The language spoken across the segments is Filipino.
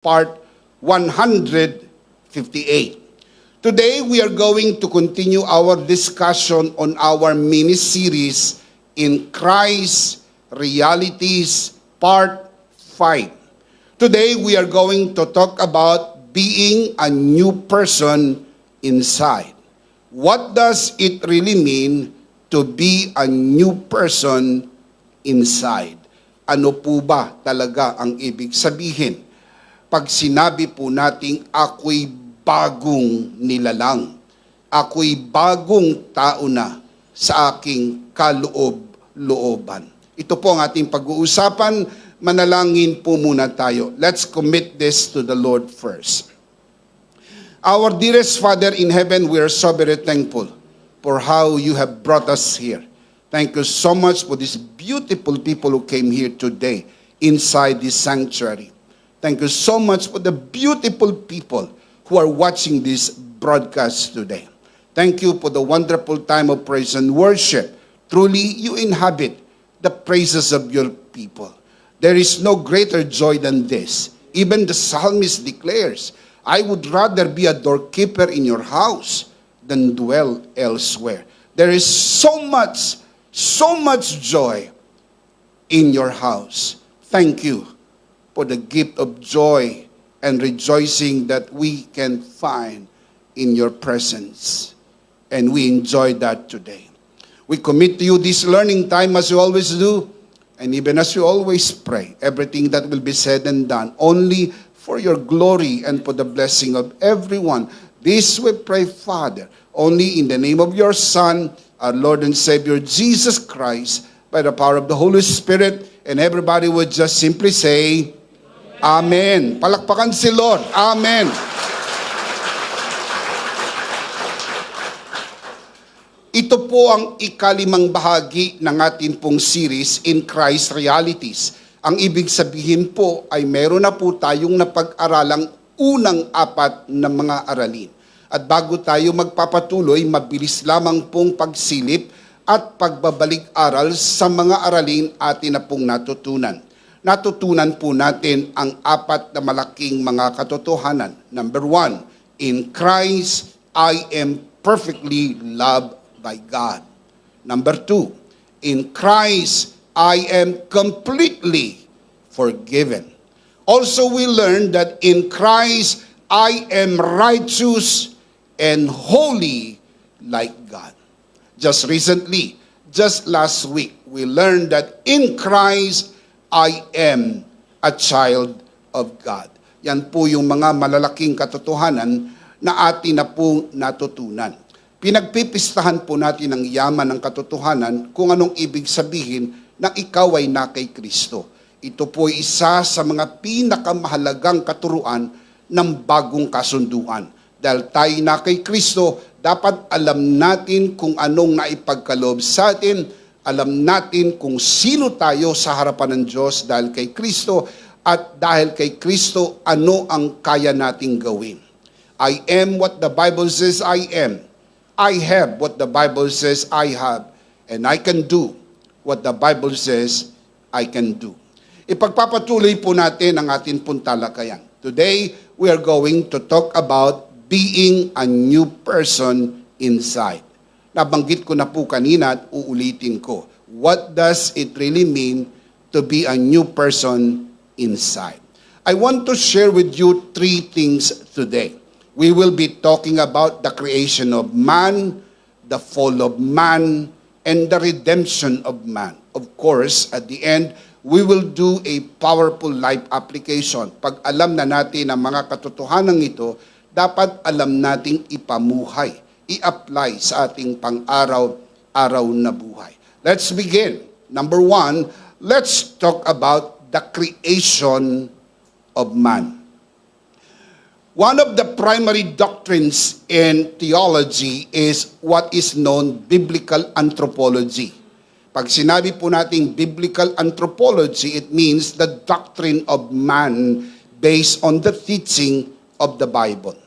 Part 158. Today, we are going to continue our discussion on our mini-series in Christ Realities, Part 5. Today, we are going to talk about being a new person inside. What does it really mean to be a new person inside? Ano po ba talaga ang ibig sabihin? Pag sinabi po nating ako'y bagong nilalang, ako'y bagong tao na sa aking kaloob-looban. Ito po ang ating pag-uusapan. Manalangin po muna tayo. Let's commit this to the Lord first. Our dearest Father in heaven, we are so very thankful for how you have brought us here. Thank you so much for these beautiful people who came here today inside this sanctuary. Thank you so much for the beautiful people who are watching this broadcast today. Thank you for the wonderful time of praise and worship. Truly, you inhabit the praises of your people. There is no greater joy than this. Even the psalmist declares, I would rather be a doorkeeper in your house than dwell elsewhere. There is so much joy in your house. Thank you for the gift of joy and rejoicing that we can find in your presence. And we enjoy that today. We commit to you this learning time as you always do, and even as you always pray, everything that will be said and done, only for your glory and for the blessing of everyone. This we pray, Father, only in the name of your Son, our Lord and Savior, Jesus Christ, by the power of the Holy Spirit, and everybody would just simply say, Amen. Palakpakan si Lord. Amen. Ito po ang ikalimang bahagi ng ating pong series in Christ Realities. Ang ibig sabihin po ay meron na po tayong napag-aralang unang apat na mga aralin. At bago tayo magpapatuloy, mabilis lamang pong pagsilip at pagbabalik-aral sa mga aralin atin na pong natutunan. Natutunan po natin ang apat na malaking mga katotohanan. Number 1, in Christ, I am perfectly loved by God. Number 2, in Christ, I am completely forgiven. Also, we learned that in Christ, I am righteous and holy like God. Just recently, just last week, we learned that in Christ, I am a child of God. Yan po yung mga malalaking katotohanan na atin na po natutunan. Pinagpipistahan po natin ang yaman ng katotohanan kung anong ibig sabihin na ikaw ay na kay Kristo. Ito po ay isa sa mga pinakamahalagang katuruan ng bagong kasunduan. Dahil tayo na kay Kristo, dapat alam natin kung anong naipagkaloob sa atin, alam natin kung sino tayo sa harapan ng Diyos dahil kay Kristo, at dahil kay Kristo, ano ang kaya nating gawin. I am what the Bible says I am. I have what the Bible says I have. And I can do what the Bible says I can do. Ipagpapatuloy po natin ang ating pong talakayan. Today, we are going to talk about being a new person inside. Nabanggit ko na po kanina at uulitin ko. What does it really mean to be a new person inside? I want to share with you 3 things today. We will be talking about the creation of man, the fall of man, and the redemption of man. Of course, at the end, we will do a powerful life application. Pag alam na natin ang mga katotohanan ito, dapat alam nating ipamuhay, i-apply sa ating pang-araw-araw na buhay. Let's begin. Number 1, let's talk about the creation of man. One of the primary doctrines in theology is what is known biblical anthropology. Pag sinabi po nating biblical anthropology, it means the doctrine of man based on the teaching of the Bible.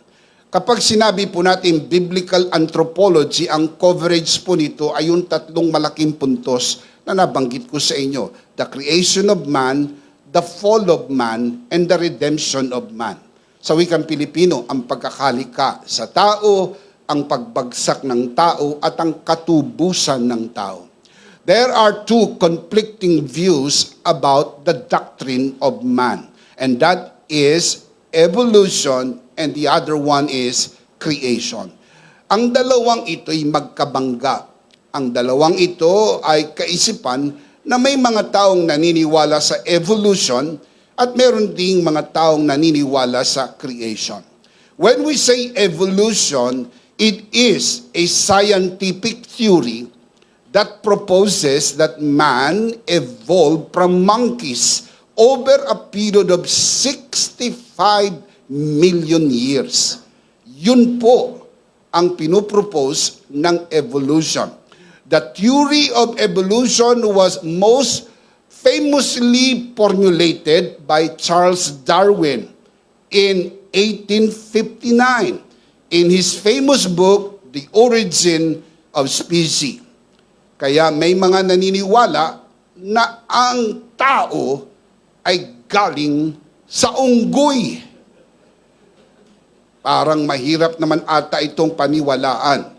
Kapag sinabi po natin biblical anthropology, ang coverage po nito ay yung 3 malaking puntos na nabanggit ko sa inyo. The creation of man, the fall of man and the redemption of man. Sa wikang Pilipino, ang pagkakalika sa tao, ang pagbagsak ng tao, at ang katubusan ng tao. There are two conflicting views about the doctrine of man, and that is evolution and the other one is creation. Ang dalawang ito ay magkabangga. Ang dalawang ito ay kaisipan na may mga taong naniniwala sa evolution at meron ding mga taong naniniwala sa creation. When we say evolution, it is a scientific theory that proposes that man evolved from monkeys over a period of 65 million years. Yun po ang pinupropose ng evolution. The theory of evolution was most famously formulated by Charles Darwin in 1859 in his famous book, The Origin of Species. Kaya may mga naniniwala na ang tao ay galing sa unggoy. Parang mahirap naman ata itong paniwalaan.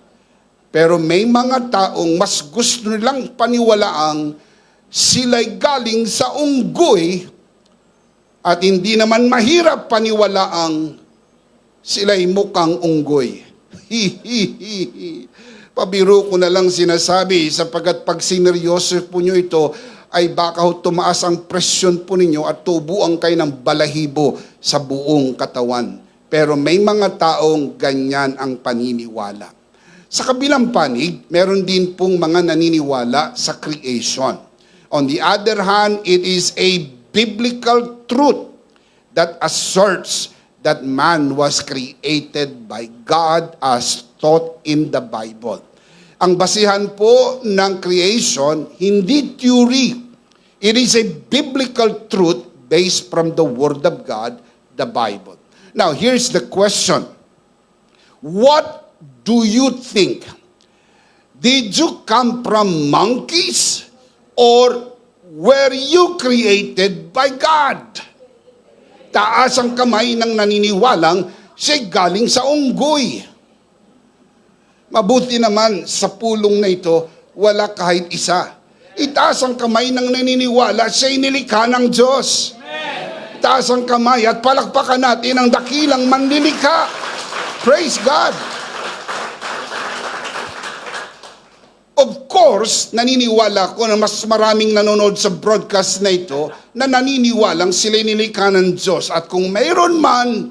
Pero may mga taong mas gusto nilang paniwalaang sila'y galing sa unggoy at hindi naman mahirap paniwalaang sila'y mukhang unggoy. Pabiro ko na lang sinasabi sapagkat pag sineryoso po nyo ito ay baka tumaas ang presyon po ninyo at tubuan kayo ng balahibo sa buong katawan. Pero may mga taong ganyan ang paniniwala. Sa kabilang panig, meron din pong mga naniniwala sa creation. On the other hand, it is a biblical truth that asserts that man was created by God as taught in the Bible. Ang basihan po ng creation, hindi theory. It is a biblical truth based from the Word of God, the Bible. Now, here's the question. What do you think? Did you come from monkeys or were you created by God? Taas ang kamay ng naniniwalang siya'y galing sa unggoy. Mabuti naman sa pulong na ito, wala kahit isa. Itaas ang kamay ng naniniwala siya'y nilikha ng Diyos. Itaas ang kamay at palakpakan natin ang dakilang manlilikha. Praise God! Of course, naniniwala ko na mas maraming nanonood sa broadcast na ito na naniniwalang sila'y nilikha ng Diyos. At kung mayroon man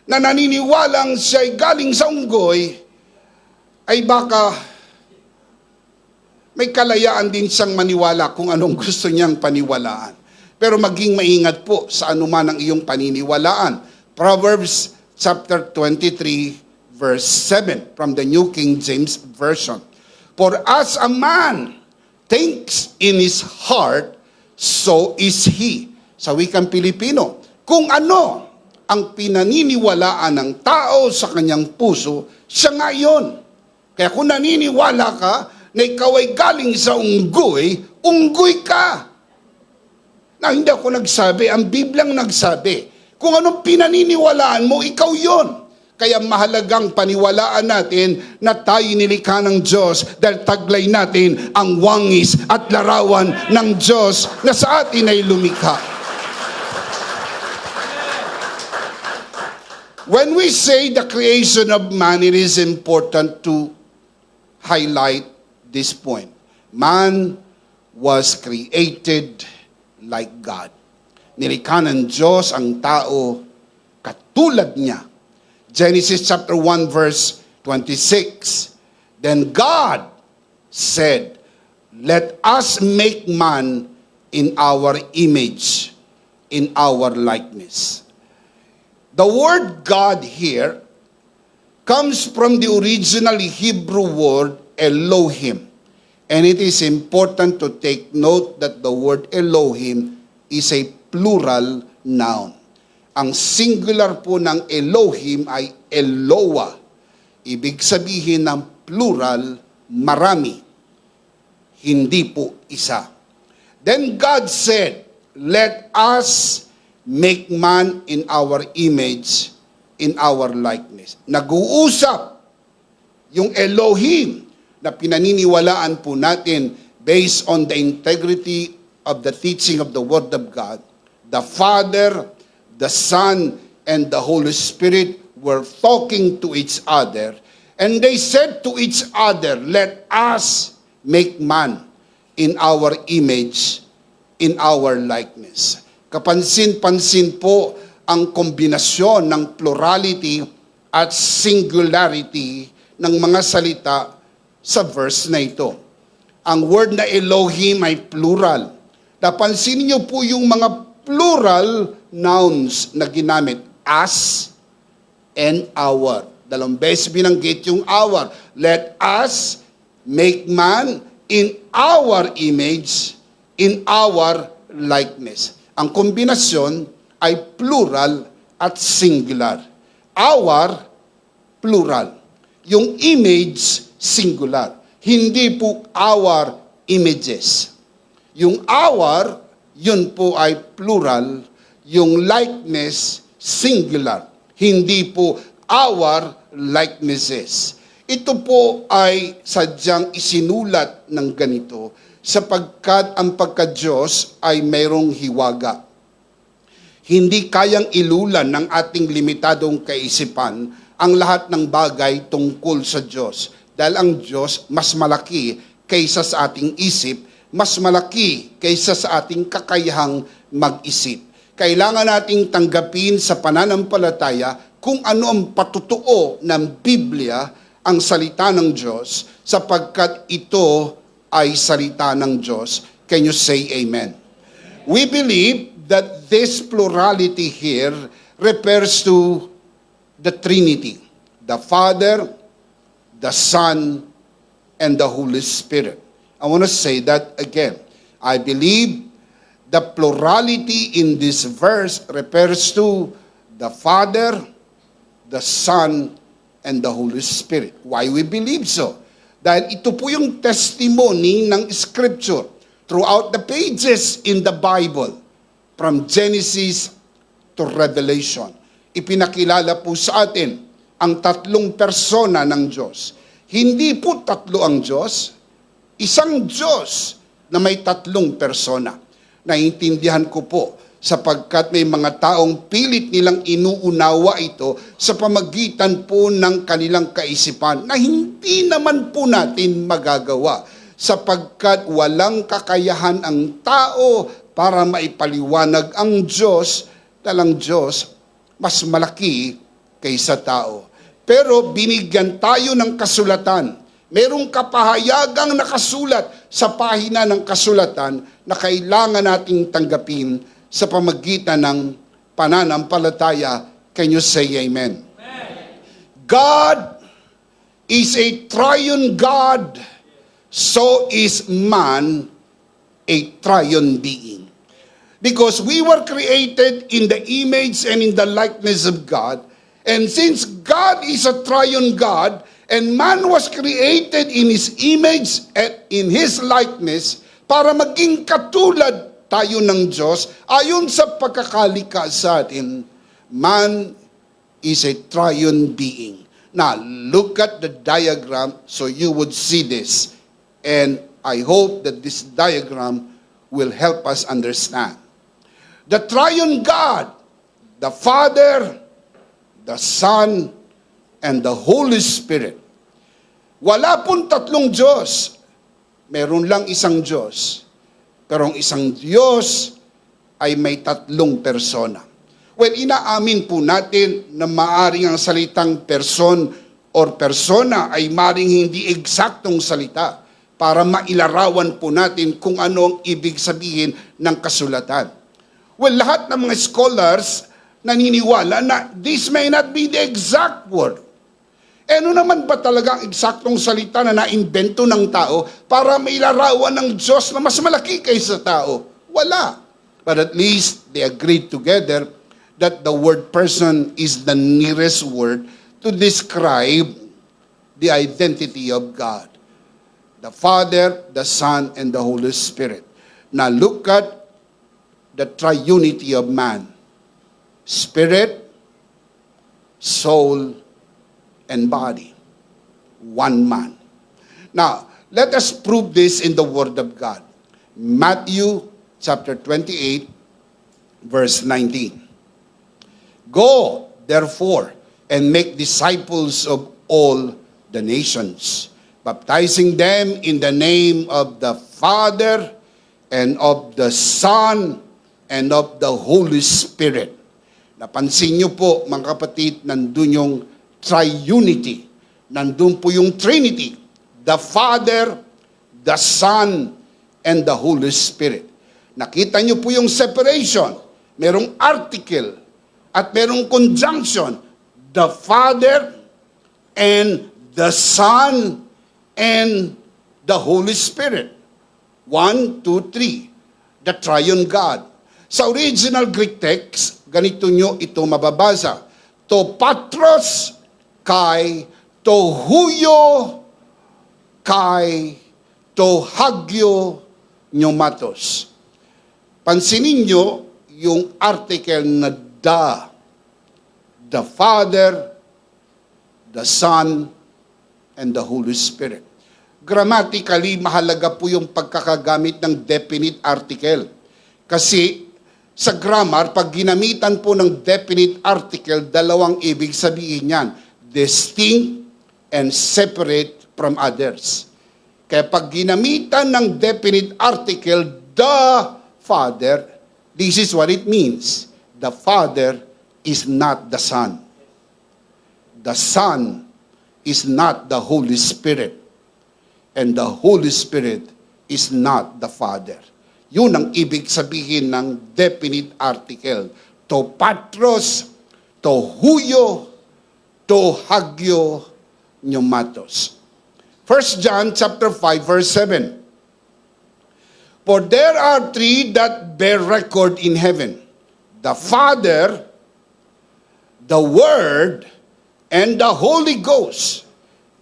na naniniwalang siya'y galing sa unggoy, ay baka may kalayaan din siyang maniwala kung anong gusto niyang paniwalaan. Pero maging maingat po sa anuman ang iyong paniniwalaan. Proverbs chapter 23 verse 7 from the New King James Version. For as a man thinks in his heart, so is he. Sa wikang Pilipino, kung ano ang pinaniniwalaan ng tao sa kanyang puso, siya nga yun. Kaya kung naniniwala ka na ikaw ay galing sa unggoy, unggoy ka. Na hindi ako nagsabi, ang Biblyang nagsabi. Kung anong pinaniniwalaan mo, ikaw yon. Kaya mahalagang paniwalaan natin na tayo nilikha ng Diyos dahil taglay natin ang wangis at larawan ng Diyos na sa atin ay lumikha. When we say the creation of man, it is important to highlight this point. Man was created like God. Nilikha ng Diyos ang tao katulad niya. Genesis chapter 1 verse 26. Then God said, let us make man in our image, in our likeness. The word God here comes from the original Hebrew word Elohim. And it is important to take note that the word Elohim is a plural noun. Ang singular po ng Elohim ay Eloah. Ibig sabihin ng plural, marami. Hindi po isa. Then God said, let us make man in our image, in our likeness. Nag-uusap yung Elohim na pinaniniwalaan po natin based on the integrity of the teaching of the Word of God. The Father, the Son, and the Holy Spirit were talking to each other, and they said to each other, let us make man in our image, in our likeness. Kapansin-pansin po ang kombinasyon ng plurality at singularity ng mga salita sa verse na ito. Ang word na Elohim ay plural. Napansin niyo po yung mga plural nouns na ginamit, us and our. Dalawang beses binanggit yung our. Let us make man in our image, in our likeness. Ang kombinasyon ay plural at singular. Our, plural. Yung image, singular. Hindi po our images. Yung our, yun po ay plural. Yung likeness, singular. Hindi po our likenesses. Ito po ay sadyang isinulat ng ganito sapagkat ang pagka-Diyos ay mayroong hiwaga. Hindi kayang ilulan ng ating limitadong kaisipan ang lahat ng bagay tungkol sa Diyos. Dahil ang Diyos mas malaki kaysa sa ating isip, mas malaki kaysa sa ating kakayahang mag-isip. Kailangan nating tanggapin sa pananampalataya kung ano ang patutuo ng Biblia, ang salita ng Diyos, sapagkat ito ay salita ng Diyos. Can you say amen? We believe that this plurality here refers to the Trinity, the Father, the Son, and the Holy Spirit. I want to say that again. I believe the plurality in this verse refers to the Father, the Son, and the Holy Spirit. Why we believe so? Dahil ito po yung testimony ng Scripture throughout the pages in the Bible, from Genesis to Revelation. Ipinakilala po sa atin ang tatlong persona ng Diyos. Hindi po tatlo ang Diyos, isang Diyos na may tatlong persona. Naiintindihan ko po sapagkat may mga taong pilit nilang inuunawa ito sa pamagitan po ng kanilang kaisipan na hindi naman po natin magagawa sapagkat walang kakayahan ang tao para maipaliwanag ang Diyos dahil ang Diyos mas malaki kaysa tao. Pero binigyan tayo ng kasulatan. Merong kapahayagang nakasulat sa pahina ng kasulatan na kailangan nating tanggapin sa pamagitan ng pananampalataya. Can you say amen? God is a triune God, so is man a triune being. Because we were created in the image and in the likeness of God, and since God is a triune God, and man was created in His image and in His likeness, para maging katulad tayo ng Diyos, ayon sa pagkakalika sa atin, man is a triune being. Now, look at the diagram so you would see this. And I hope that this diagram will help us understand. The triune God, the Father, the Son, and the Holy Spirit. Wala pong tatlong Diyos. Meron lang isang Diyos. Pero ang isang Diyos ay may tatlong persona. Well, inaamin po natin na maaring ang salitang person or persona ay maaring hindi eksaktong salita para mailarawan po natin kung ano ang ibig sabihin ng kasulatan. Well, lahat ng mga scholars naniniwala na this may not be the exact word. Ano naman ba talaga ang eksaktong salita na naimbento ng tao para mailarawan ng Diyos na mas malaki kaysa tao? Wala. But at least they agreed together that the word person is the nearest word to describe the identity of God. The Father, the Son, and the Holy Spirit. Now look at the triunity of man. Spirit, soul, and body. One man. Now, let us prove this in the Word of God. Matthew chapter 28, verse 19. Go, therefore, and make disciples of all the nations, baptizing them in the name of the Father, and of the Son, and of the Holy Spirit. Napansin niyo po, mga kapatid, nandun yung triunity. Nandun po yung Trinity. The Father, the Son, and the Holy Spirit. Nakita niyo po yung separation. Merong article at merong conjunction. The Father and the Son and the Holy Spirit. 1, 2, 3. The Triune God. Sa original Greek text, ganito nyo ito mababasa. To patros kai to huyo kai to hagyo pneumatos. Pansinin nyo yung article na the Father, the Son, and the Holy Spirit. Grammatically, mahalaga po yung pagkakagamit ng definite article. Kasi sa grammar, pag ginamitan po ng definite article, dalawang ibig sabihin yan. Distinct and separate from others. Kaya pag ginamitan ng definite article, the Father, this is what it means. The Father is not the Son. The Son is not the Holy Spirit. And the Holy Spirit is not the Father. Yun ang ibig sabihin ng definite article. To patros, to huyo, to hagyo pneumatos. 1 John chapter 5 verse 7. For there are three that bear record in heaven: the Father, the Word, and the Holy Ghost.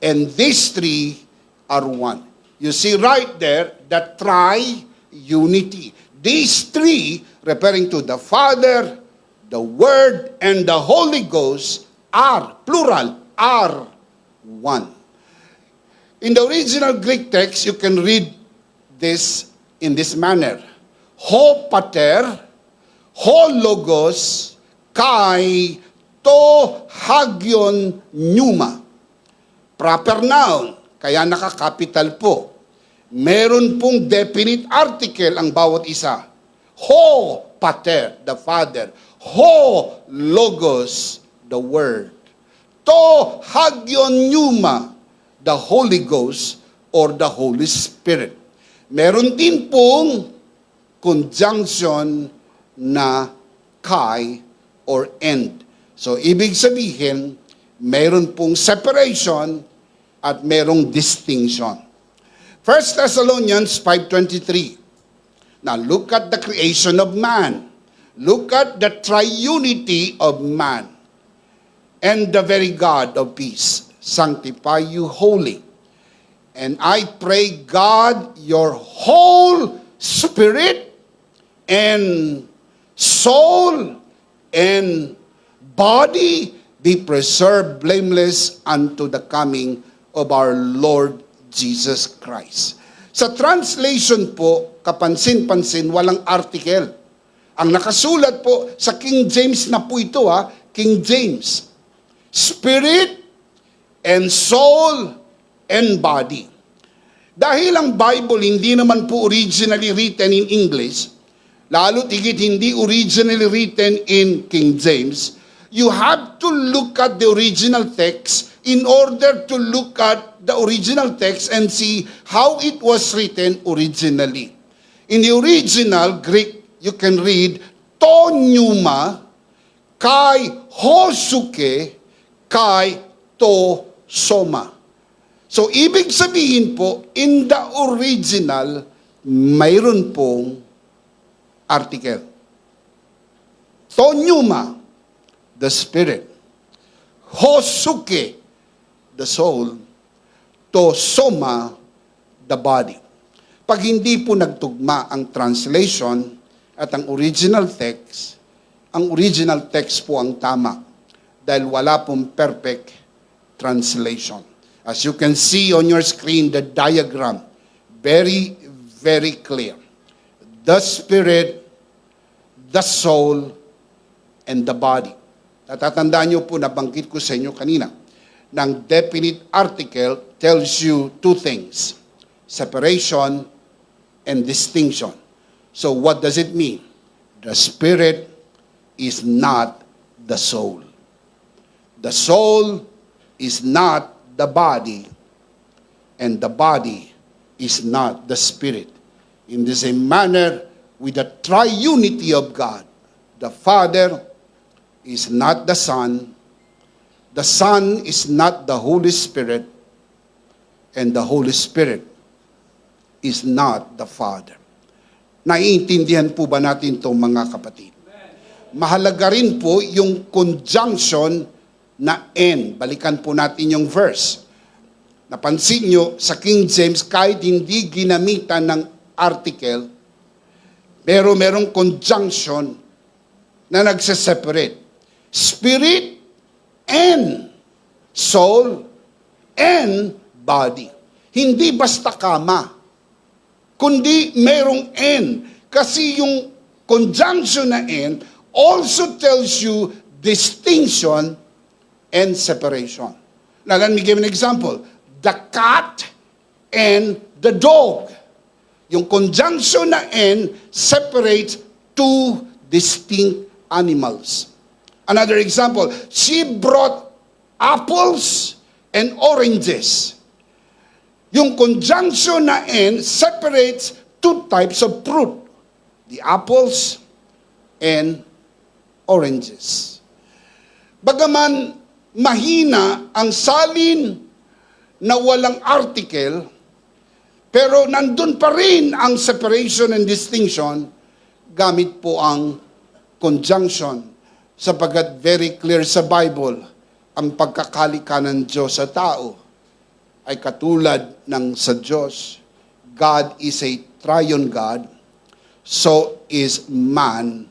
And these three are one. You see right there, the triunity. These three, referring to the Father, the Word, and the Holy Ghost, are, plural, are one. In the original Greek text, you can read this in this manner. Ho pater, ho logos, kai to hagion pneuma. Proper noun, kaya naka-capital po. Meron pong definite article ang bawat isa. Ho pater, the Father. Ho logos, the Word. To hagion pneuma, the Holy Ghost or the Holy Spirit. Meron din pong conjunction na kai or end. So, ibig sabihin, meron pong separation at merong distinction. 1 Thessalonians 5:23. Now, look at the creation of man. Look at the triunity of man. And the very God of peace sanctify you wholly. And I pray, God, your whole spirit and soul and body be preserved blameless unto the coming of our Lord Jesus Christ. Sa translation po, kapansin-pansin, walang article. Ang nakasulat po sa King James na po ito, King James. Spirit and soul and body. Dahil ang Bible hindi naman po originally written in English, lalo tigit hindi originally written in King James, you have to look at the original text in order to look at the original text and see how it was written originally. In the original Greek, you can read, to pneuma, kai hosuke, kai to soma. So, ibig sabihin po, in the original, mayroon pong article. To pneuma, the spirit. Hosuke, the soul. To soma, the body. Pag hindi po nagtugma ang translation, At ang original text po ang tama dahil wala pong perfect translation. As you can see on your screen, the diagram, very, very clear. The spirit, the soul, and the body. Natatandaan niyo po, nabanggit ko sa inyo kanina, ng definite article tells you two things, separation and distinction. So what does it mean? The spirit is not the soul. The soul is not the body, and the body is not the spirit. In the same manner, with the triunity of God, the Father is not the Son is not the Holy Spirit, and the Holy Spirit is not the Father. Naiintindihan po ba natin ito, mga kapatid? Mahalaga rin po yung conjunction na N. Balikan po natin yung verse. Napansin nyo, sa King James, kahit hindi ginamitan ng article, pero merong conjunction na nagse-separate. Spirit and soul and body. Hindi basta kama, kundi merong N. Kasi yung conjunction na N also tells you distinction and separation. Now, let me give an example. The cat and the dog. Yung conjunction na N separates two distinct animals. Another example, she brought apples and oranges. Yung conjunction na N separates two types of fruit, the apples and oranges. Bagaman mahina ang salin na walang article, pero nandun pa rin ang separation and distinction gamit po ang conjunction, sapagkat very clear sa Bible ang pagkakalika ng Diyos sa tao ay katulad ng sa Diyos. God is a triune God, so is man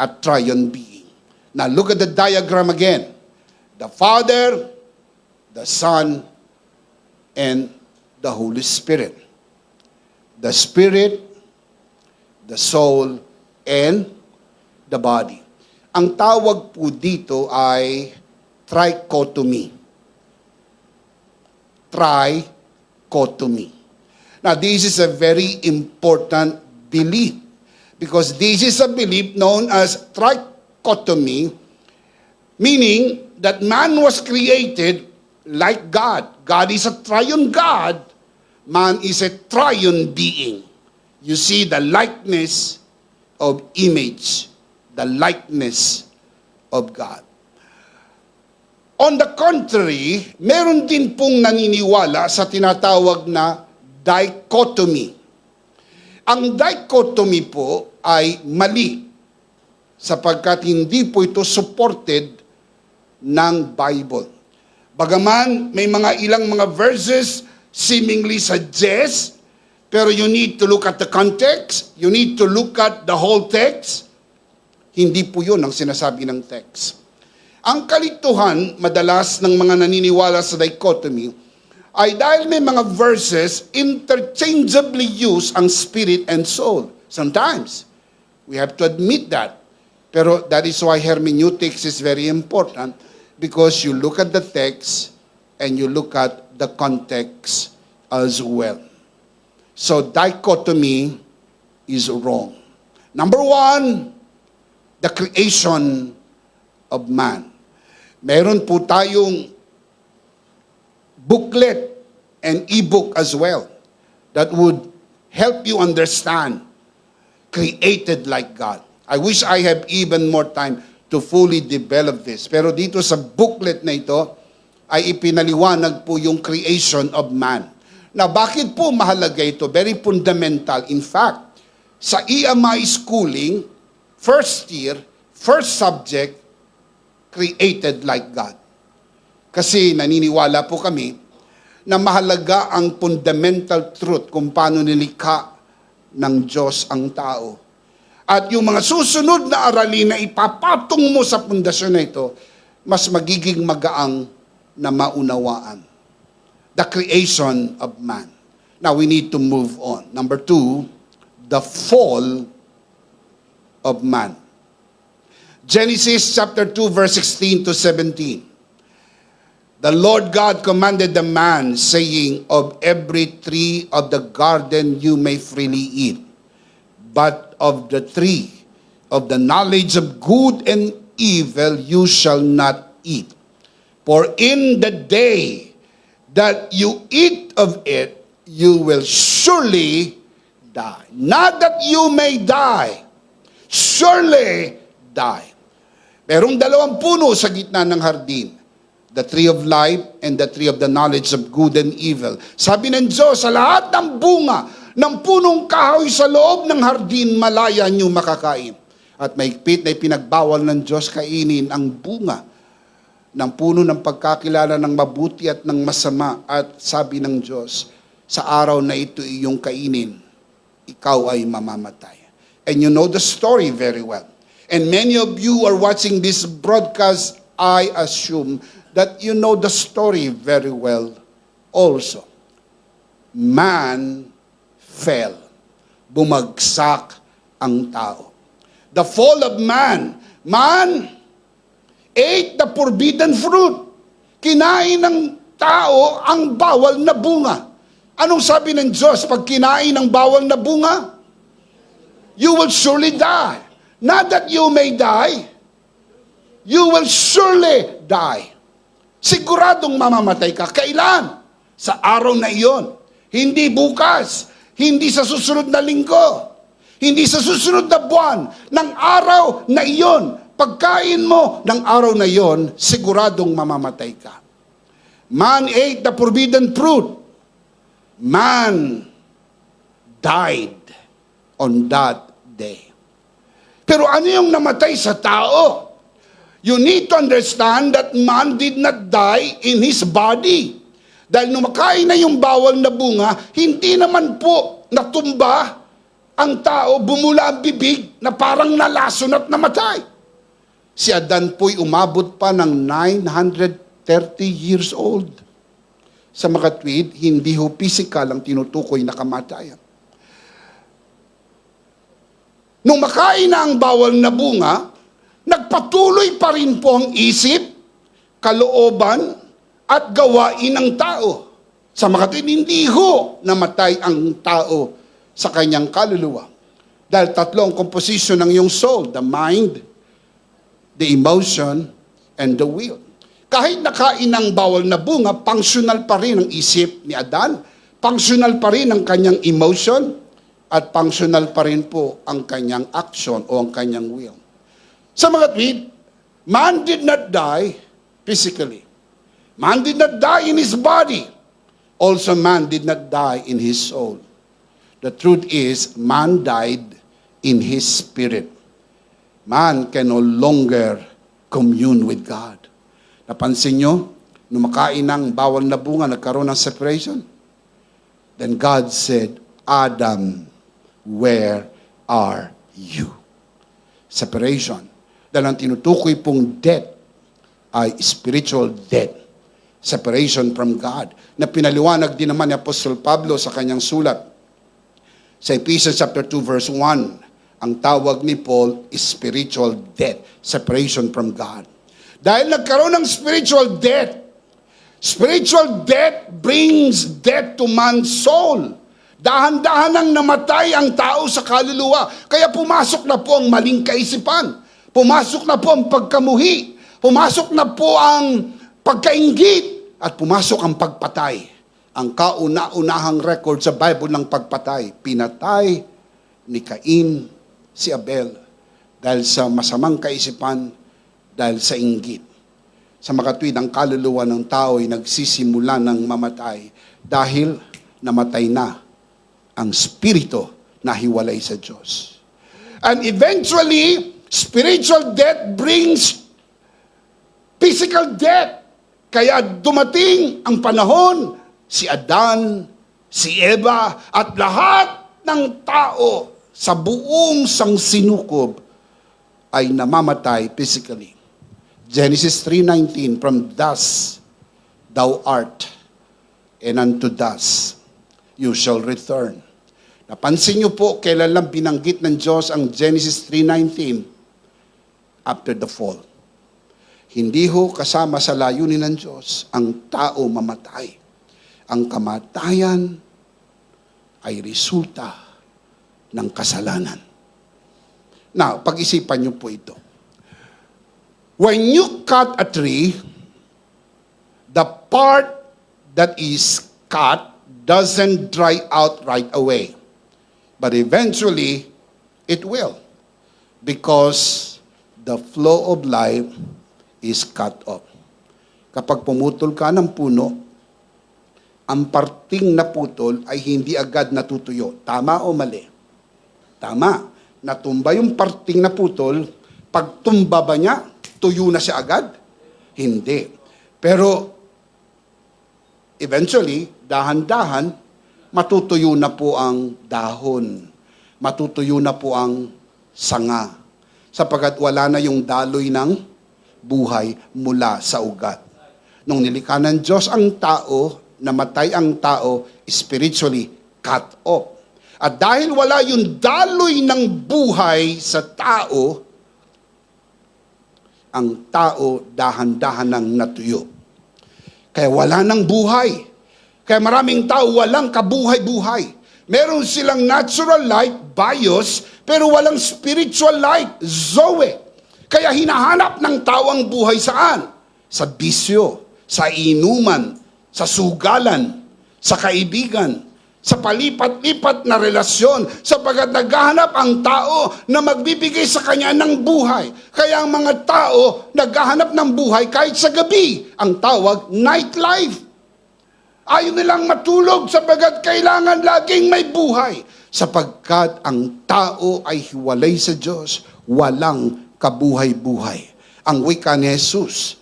a triune being. Now look at the diagram again. The Father, the Son, and the Holy Spirit. The Spirit, the soul, and the body. Ang tawag po dito ay trichotomy. Trichotomy. Now, this is a very important belief because this is a belief known as trichotomy, meaning that man was created like God. God is a triune God. Man is a triune being. You see the likeness of image, the likeness of God. On the contrary, meron din pong naniniwala sa tinatawag na dichotomy. Ang dichotomy po ay mali sapagkat hindi po ito supported ng Bible. Bagaman may mga ilang mga verses seemingly suggest, pero you need to look at the context, you need to look at the whole text. Hindi po yun ang sinasabi ng text. Ang kalituhan, madalas ng mga naniniwala sa dichotomy, ay dahil may mga verses interchangeably use ang spirit and soul. Sometimes, we have to admit that. Pero that is why hermeneutics is very important because you look at the text and you look at the context as well. So dichotomy is wrong. Number one, the creation of man. Meron po tayong booklet and ebook as well that would help you understand created like God. I wish I have even more time to fully develop this. Pero dito sa booklet na ito ay ipinaliwanag po yung creation of man. Na bakit po mahalaga ito? Very fundamental. In fact, sa EMI schooling, first year, first subject, created like God. Kasi naniniwala po kami na mahalaga ang fundamental truth kung paano nilikha ng Diyos ang tao. at yung mga susunod na aralin na ipapatong mo sa pundasyon na ito, mas magiging magaang na maunawaan. The creation of man. Now we need to move on. Number 2, the fall of man. Genesis chapter 2 verse 16 to 17. The Lord God commanded the man, saying, of every tree of the garden you may freely eat, but of the tree of the knowledge of good and evil you shall not eat. For in the day that you eat of it, you will surely die. Not that you may die, surely die. Merong dalawang puno sa gitna ng hardin. The tree of life and the tree of the knowledge of good and evil. Sabi ng Diyos, sa lahat ng bunga ng punong kahoy sa loob ng hardin, malaya niyo makakain. At mahigpit na ipinagbawal ng Diyos kainin ang bunga ng puno ng pagkakilala ng mabuti at ng masama. At sabi ng Diyos, sa araw na ito iyong kainin, ikaw ay mamamatay. And you know the story very well. And many of you are watching this broadcast, I assume that you know the story very well also. Man fell. Bumagsak ang tao. The fall of man. Man ate the forbidden fruit. Kinain ng tao ang bawal na bunga. Anong sabi ng Diyos pag kinain ng bawal na bunga? You will surely die. Not that you may die. You will surely die. Siguradong mamamatay ka. Kailan? Sa araw na iyon. Hindi bukas. Hindi sa susunod na linggo. Hindi sa susunod na buwan. Ng araw na iyon. Pagkain mo ng araw na iyon, siguradong mamamatay ka. Man ate the forbidden fruit. Man died on that day. Pero ano yung namatay sa tao? You need to understand that man did not die in his body. Dahil nung makain na yung bawal na bunga, hindi naman po natumba ang tao, bumula ang bibig na parang nalason at namatay. Si Adan po'y umabot pa ng 930 years old. Sa makatwid, hindi ho physical ang tinutukoy na kamatayan. Nung makain na ang bawal na bunga, nagpatuloy pa rin po ang isip, kalooban, at gawain ng tao. Sa makatwid, hindi ho namatay ang tao sa kanyang kaluluwa. Dahil tatlo ang composition ng iyong soul, the mind, the emotion, and the will. Kahit nakain ng bawal na bunga, functional pa rin ang isip ni Adan, functional pa rin ang kanyang emotion, at functional pa rin po ang kanyang action o ang kanyang will. Sa mga tweet, man did not die physically. Man did not die in his body. Also, man did not die in his soul. The truth is, man died in his spirit. Man can no longer commune with God. Napansin nyo, nung makain ng bawal na bunga, nagkaroon ng separation. Then God said, Adam, where are you? Separation. Dahil ang tinutukoy pong death ay spiritual death. Separation from God. Na pinaliwanag din naman ni Apostol Pablo sa kanyang sulat. Sa Ephesians chapter 2 verse 1, ang tawag ni Paul is spiritual death. Separation from God. Dahil nagkaroon ng spiritual death brings death to man's soul. Dahan-dahan ang namatay ang tao sa kaluluwa. Kaya pumasok na po ang maling kaisipan. Pumasok na po ang pagkamuhi. Pumasok na po ang pagkainggit. At pumasok ang pagpatay. Ang kauna-unahang record sa Bible ng pagpatay. Pinatay ni Cain si Abel. Dahil sa masamang kaisipan, dahil sa inggit. Sa makatwid, ang kaluluwa ng tao ay nagsisimula ng mamatay dahil namatay na ang spirito na hiwalay sa Diyos. And eventually, spiritual death brings physical death. Kaya dumating ang panahon, si Adan, si Eva, at lahat ng tao sa buong sangsinukob ay namamatay physically. Genesis 3:19, from dust thou art, and unto dust you shall return. Napansin niyo po, kailan lang binanggit ng Diyos ang Genesis 3:19? After the fall. Hindi ho kasama sa layunin ng Diyos ang tao mamatay. Ang kamatayan ay resulta ng kasalanan. Now, pag-isipan niyo po ito. When you cut a tree, the part that is cut doesn't dry out right away. But eventually, it will. Because the flow of life is cut off. Kapag pumutol ka ng puno, ang parting naputol ay hindi agad natutuyo. Tama o mali? Tama. Natumba yung parting naputol, pag tumba ba niya, tuyo na siya agad? Hindi. Pero, eventually, dahan-dahan, matutuyo na po ang dahon. Matutuyo na po ang sanga. Sapagkat wala na yung daloy ng buhay mula sa ugat. Nung nilikha ng Diyos ang tao, namatay ang tao, spiritually cut off. At dahil wala yung daloy ng buhay sa tao, ang tao dahan-dahan nang natuyo. Kaya wala nang buhay. Kaya maraming tao walang kabuhay-buhay. Meron silang natural light, bios, pero walang spiritual light, zoe. Kaya hinahanap ng tao ang buhay saan? Sa bisyo, sa inuman, sa sugalan, sa kaibigan, sa palipat-lipat na relasyon, sapagkat naghahanap ang tao na magbibigay sa kanya ng buhay. Kaya ang mga tao naghahanap ng buhay kahit sa gabi. Ang tawag, nightlife. Ayaw nilang matulog sapagkat kailangan laging may buhay. Sapagkat ang tao ay hiwalay sa Diyos, walang kabuhay-buhay. Ang wika ni Jesus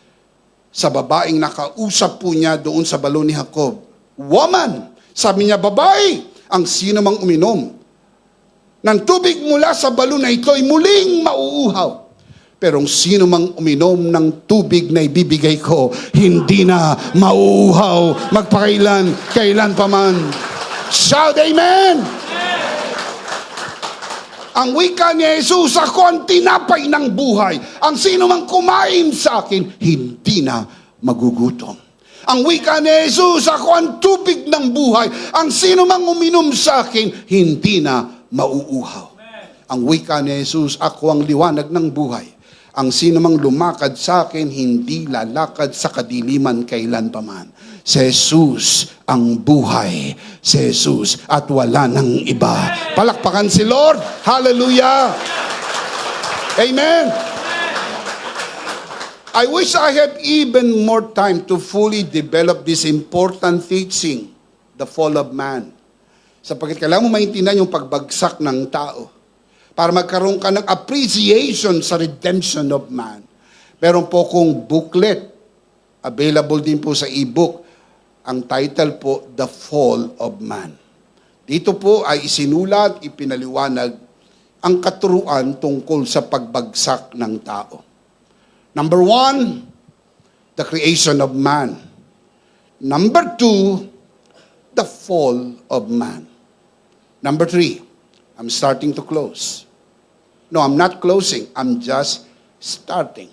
sa babaeng nakausap po niya doon sa balon ni Jacob, "Woman," sabi niya, "babae, ang sino mang uminom ng tubig mula sa balon na ito ay muling mauuhaw. Pero ang sino mang uminom ng tubig na ibibigay ko, hindi na mauuhaw magpakailan, kailan pa man." Shout amen! Ang wika ni Jesus, "Ako ang tinapay ng buhay. Ang sino mang kumain sa akin, hindi na magugutom." Ang wika ni Jesus, "Ako ang tubig ng buhay. Ang sino mang uminom sa akin, hindi na mauuhaw." Ang wika ni Jesus, "Ako ang liwanag ng buhay. Ang sino mang lumakad sa akin, hindi lalakad sa kadiliman kailan pa man." Si Jesus ang buhay. Si Jesus at wala nang iba. Palakpakan si Lord. Hallelujah. Amen. I wish I had even more time to fully develop this important teaching, the fall of man. Sapagkat kailangan mo maintindihan yung pagbagsak ng tao para magkaroon ka ng appreciation sa redemption of man. Meron po kong booklet, available din po sa e-book. Ang title po, The Fall of Man. Dito po ay isinulat, ipinaliwanag ang katuruan tungkol sa pagbagsak ng tao. Number 1, the creation of man. Number 2, the fall of man. Number 3, I'm starting to close. No, I'm not closing. I'm just starting.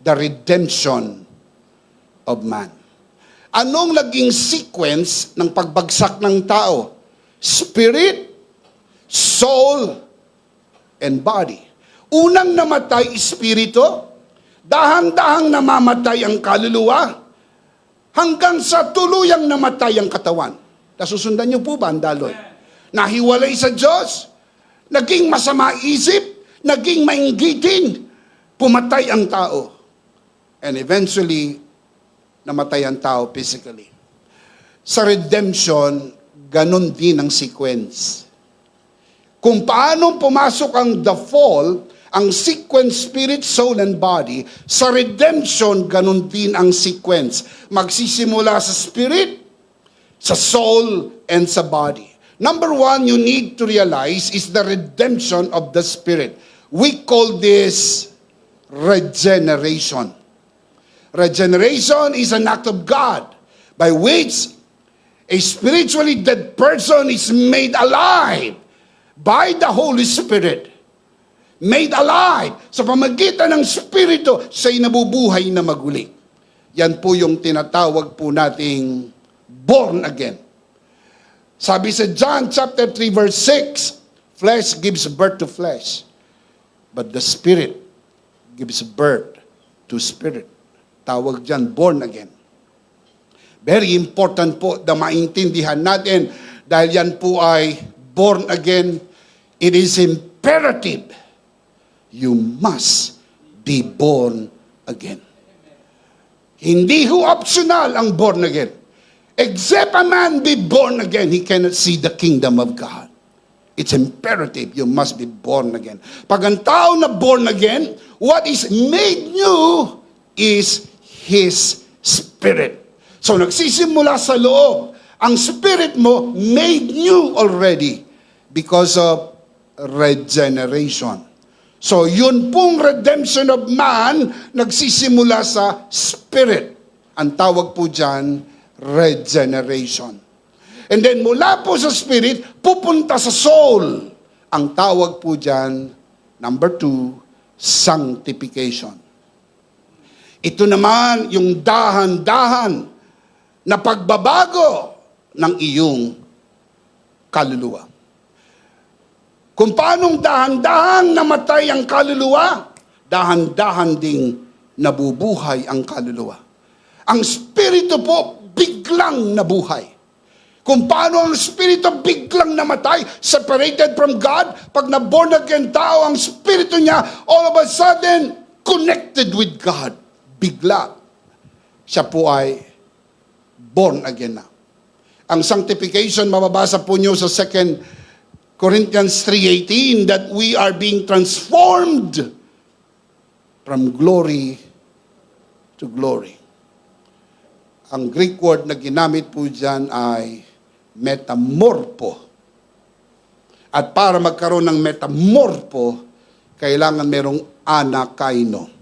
The redemption of man. Anong naging sequence ng pagbagsak ng tao? Spirit, soul, and body. Unang namatay espiritu, dahan-dahang namamatay ang kaluluwa, hanggang sa tuluyang namatay ang katawan. Nasusundan niyo po ba ang daloy? Nahiwalay sa Diyos, naging masama isip, naging mainggitin, pumatay ang tao. And eventually, namatay ang tao physically. Sa redemption, ganun din ang sequence. Kung paano pumasok ang the fall, ang sequence, spirit, soul, and body, sa redemption, ganun din ang sequence. Magsisimula sa spirit, sa soul, and sa body. Number one, you need to realize is the redemption of the Spirit. We call this regeneration. Regeneration is an act of God by which a spiritually dead person is made alive by the Holy Spirit. Made alive. Sa pamagitan ng Espiritu, siya'y nabubuhay na maguli. Yan po yung tinatawag po nating born again. Sabi sa John chapter 3 verse 6, flesh gives birth to flesh, but the Spirit gives birth to spirit. Tawag dyan, born again. Very important po na maintindihan natin dahil yan po ay born again. It is imperative. You must be born again. Hindi ho optional ang born again. Except a man be born again, he cannot see the kingdom of God. It's imperative, you must be born again. Pag ang tao na born again, what is made new is His Spirit. So nagsisimula sa loob. Ang Spirit mo made new already because of regeneration. So yun pong redemption of man, nagsisimula sa Spirit. Ang tawag po dyan, regeneration. And then mula po sa Spirit, pupunta sa soul. Ang tawag po dyan, number 2, sanctification. Ito naman yung dahan-dahan na pagbabago ng iyong kaluluwa. Kung paanong dahan-dahan namatay ang kaluluwa, dahan-dahan ding nabubuhay ang kaluluwa. Ang Espiritu po biglang nabuhay. Kung paano ang Espiritu biglang namatay, separated from God, pag na-born again tao, ang Espiritu niya, all of a sudden, connected with God. Bigla, siya po ay born again na. Ang sanctification, mababasa po niyo sa 2 Corinthians 3:18, that we are being transformed from glory to glory. Ang Greek word na ginamit po dyan ay metamorpho. At para magkaroon ng metamorpho, kailangan merong anakaino.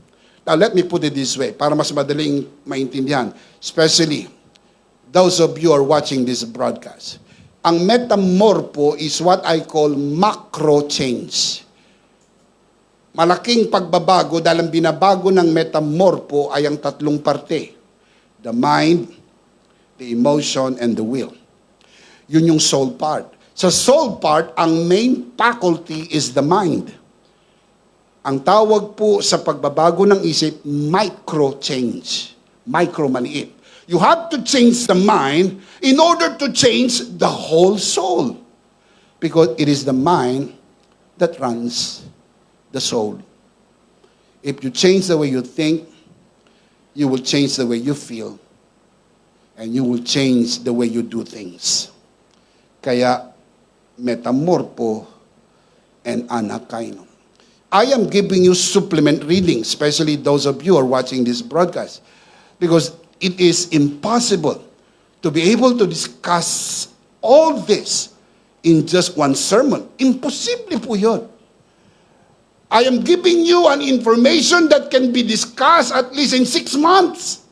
Now, let me put it this way, para mas madaling maintindihan. Especially, those of you who are watching this broadcast. Ang metamorpho is what I call macro change. Malaking pagbabago dahil ang binabago ng metamorpho ay ang tatlong parte. The mind, the emotion, and the will. Yun yung soul part. Sa soul part, ang main faculty is the mind. Ang tawag po sa pagbabago ng isip, micro-change. Micro-maliit. You have to change the mind in order to change the whole soul. Because it is the mind that runs the soul. If you change the way you think, you will change the way you feel, and you will change the way you do things. Kaya, metamorpho and anakaino. I am giving you supplement reading, especially those of you who are watching this broadcast, because it is impossible to be able to discuss all this in just one sermon. Imposible po yun. I am giving you an information that can be discussed at least in 6 months.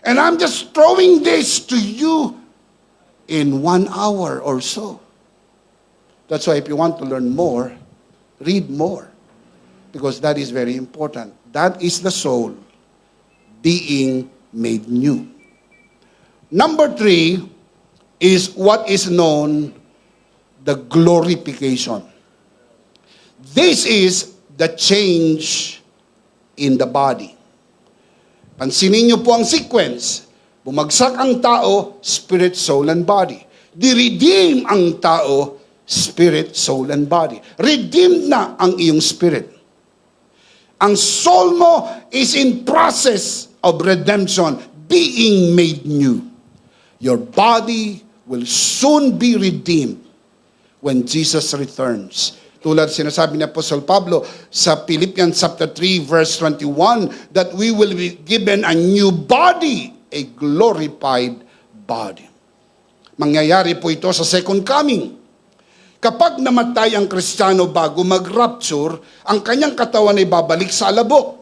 And I'm just throwing this to you in 1 hour or so. That's why if you want to learn more, read more. Because that is very important. That is the soul being made new. Number 3 is what is known the glorification. This is the change in the body. Pansinin niyo po ang sequence. Bumagsak ang tao, spirit, soul, and body. Di-redeem ang tao, spirit, soul, and body. Redeemed na ang iyong spirit. Ang soul mo is in process of redemption, being made new. Your body will soon be redeemed when Jesus returns. Tulad sinasabi ni Apostle Pablo sa Philippians chapter 3 verse 21 that we will be given a new body, a glorified body. Mangyayari po ito sa second coming. Kapag namatay ang Kristiyano bago mag-rapture, ang kanyang katawan ay babalik sa alabok.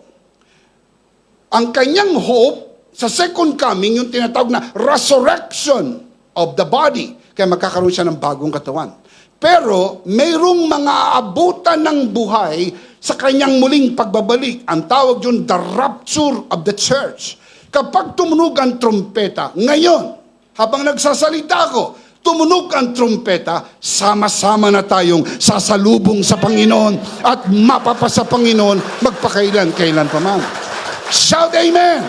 Ang kanyang hope sa second coming, yung tinatawag na resurrection of the body. Kaya magkakaroon siya ng bagong katawan. Pero mayroong mga aabutan ng buhay sa kanyang muling pagbabalik. Ang tawag yun, the rapture of the church. Kapag tumunog ang trompeta, ngayon, habang nagsasalita ko, tumunog ang trompeta, sama-sama na tayong sasalubong sa Panginoon at mapapasa Panginoon magpakailan-kailan pa man. Shout amen!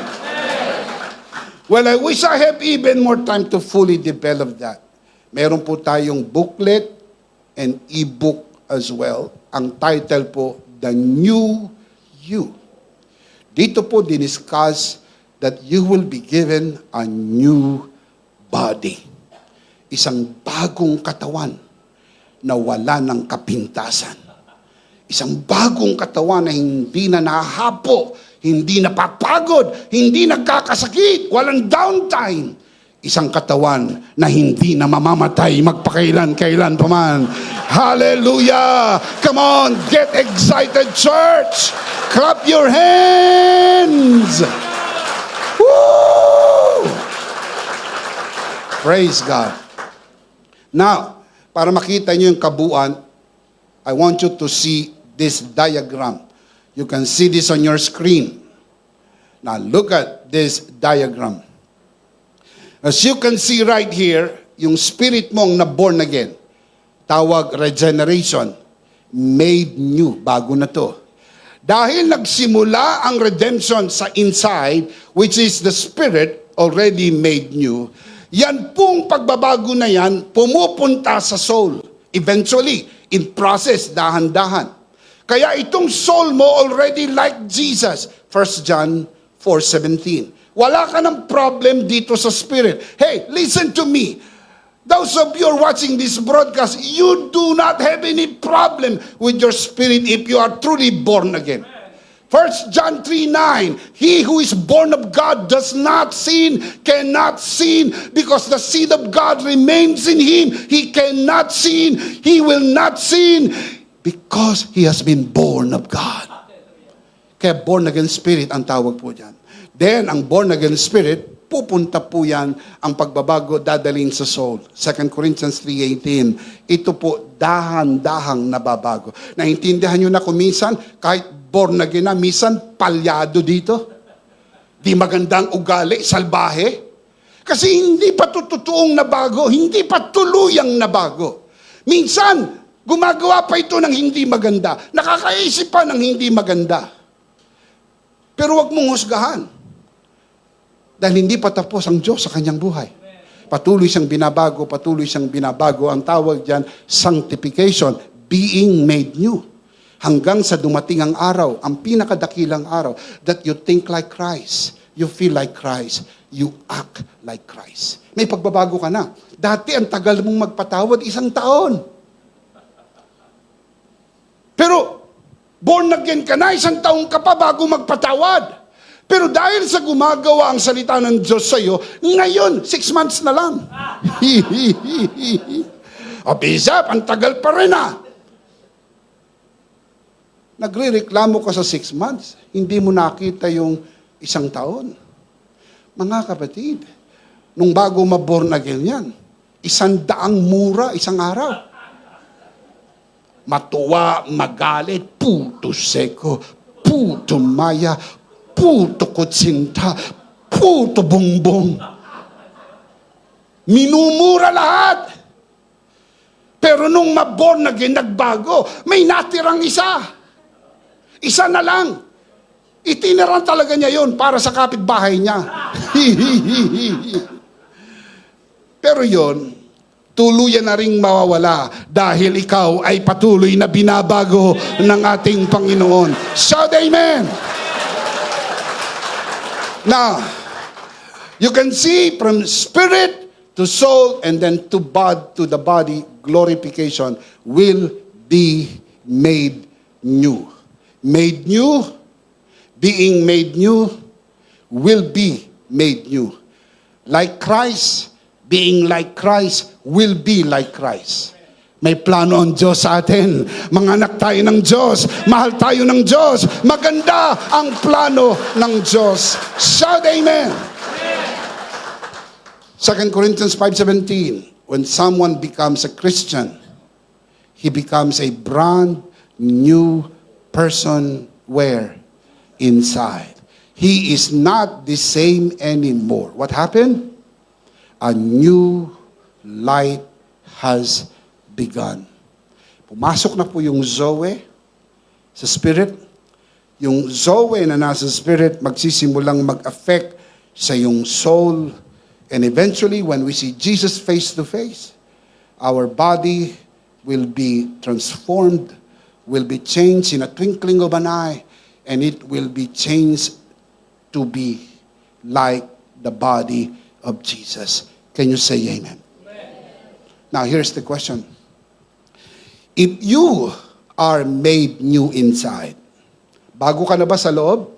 Well, I wish I have even more time to fully develop that. Meron po tayong booklet and e-book as well. Ang title po, The New You. Dito po diniscuss that you will be given a new body. Isang bagong katawan na wala ng kapintasan. Isang bagong katawan na hindi na nahahapo, hindi napapagod, hindi nagkakasakit, walang downtime. Isang katawan na hindi na mamamatay magpakailan-kailan pa man. Hallelujah! Come on, get excited, church! Clap your hands! Woo! Praise God. Now, para makita niyo yung kabuuan, I want you to see this diagram. You can see this on your screen. Now, look at this diagram. As you can see right here, yung spirit mong na-born again, tawag regeneration, made new, bago na to. Dahil nagsimula ang redemption sa inside, which is the spirit already made new, yan pong pagbabago na yan, pumupunta sa soul. Eventually, in process, dahan-dahan. Kaya itong soul mo already like Jesus. 1 John 4:17. Wala ka ng problem dito sa spirit. Hey, listen to me. Those of you are watching this broadcast, you do not have any problem with your spirit if you are truly born again. 1 John 3:9, he who is born of God does not sin, cannot sin, because the seed of God remains in him. He cannot sin, he will not sin, because he has been born of God. Kaya born again spirit ang tawag po dyan. Then, ang born again spirit, pupunta po yan, ang pagbabago dadalhin sa soul. 2 Corinthians 3:18, ito po dahan-dahang nababago. Naintindihan nyo na kung minsan, kahit born again na, minsan palyado dito. Di magandang ugali, salbahe. Kasi hindi pa totoong nabago, hindi pa tuluyang nabago. Minsan, gumagawa pa ito ng hindi maganda. Nakakaisip pa ng hindi maganda. Pero wag mong husgahan. Dahil hindi pa tapos ang Diyos sa kanyang buhay. Patuloy siyang binabago, patuloy siyang binabago. Ang tawag diyan, sanctification, being made new. Hanggang sa dumating ang araw, ang pinakadakilang araw, that you think like Christ, you feel like Christ, you act like Christ. May pagbabago ka na. Dati ang tagal mong magpatawad, 1 taon. Pero, born again ka na, 1 taon ka pa bago magpatawad. Pero dahil sa gumagawa ang salita ng Diyos sa iyo, ngayon, 6 months na lang. O, Bishop, ang tagal pa rin ah. Nagre-reklamo ka sa 6 months, hindi mo nakita yung 1 taon. Mga kapatid, nung bago ma-born again yan, 100 mura, 1 araw. Matuwa, magalit, puto seko, puto maya, puto kutsinta, puto bongbong. Minumura lahat. Pero nung ma-born again, nagbago, may natirang isa. Isa na lang. Itiniran talaga niya yon para sa kapitbahay niya. Pero yon, tuluyan na ring mawawala dahil ikaw ay patuloy na binabago ng ating Panginoon. Shout amen! Now, you can see from spirit to soul and then to the body, glorification will be made new. Made new, being made new, will be made new. Like Christ, being like Christ, will be like Christ. May plano ang Diyos sa atin. Mga anak tayo ng Diyos. Mahal tayo ng Diyos. Maganda ang plano ng Diyos. Shout amen! 2 Corinthians 5:17, when someone becomes a Christian, he becomes a brand new person where? Inside. He is not the same anymore. What happened? A new life has begun. Pumasok na po yung Zoe sa Spirit. Yung Zoe na nasa Spirit magsisimulang mag-affect sa yung soul. And eventually, when we see Jesus face to face, our body will be transformed, will be changed in a twinkling of an eye, and it will be changed to be like the body of Jesus. Can you say amen? Now, here's the question. If you are made new inside, bago ka na ba sa loob?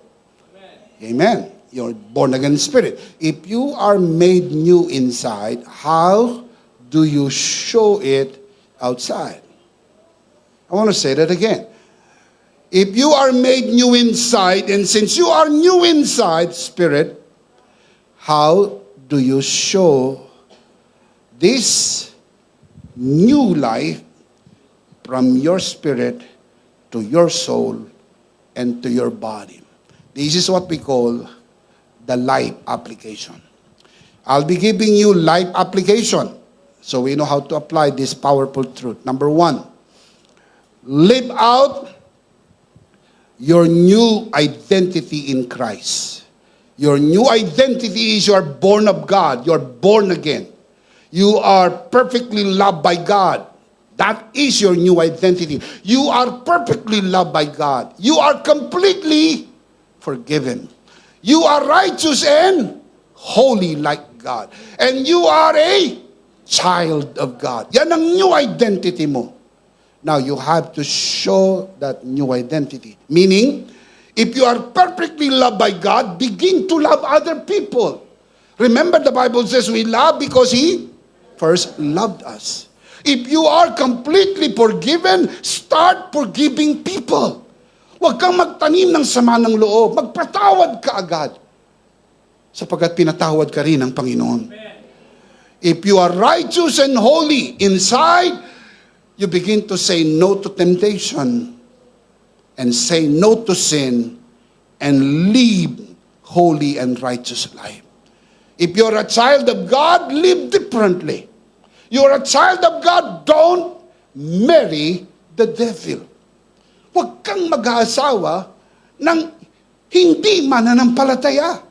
Amen. You're born again spirit. If you are made new inside, how do you show it outside? I want to say that again. If you are made new inside, and since you are new inside, spirit, how do you show this new life from your spirit to your soul and to your body? This is what we call the life application. I'll be giving you life application so we know how to apply this powerful truth. Number 1, live out your new identity in Christ. Your new identity is you are born of God. You're born again. You are perfectly loved by God. That is your new identity. You are perfectly loved by God. You are completely forgiven. You are righteous and holy like God. And you are a child of God. Yan ang new identity mo. Now, you have to show that new identity. Meaning, if you are perfectly loved by God, begin to love other people. Remember, the Bible says we love because He first loved us. If you are completely forgiven, start forgiving people. Huwag kang magtanim ng sama ng loob. Magpatawad ka agad. Sapagkat pinatawad ka rin ng Panginoon. If you are righteous and holy inside, you begin to say no to temptation and say no to sin and live holy and righteous life. If you're a child of God, live differently. You're a child of God, don't marry the devil. Huwag kang mag-aasawa ng hindi mananampalataya.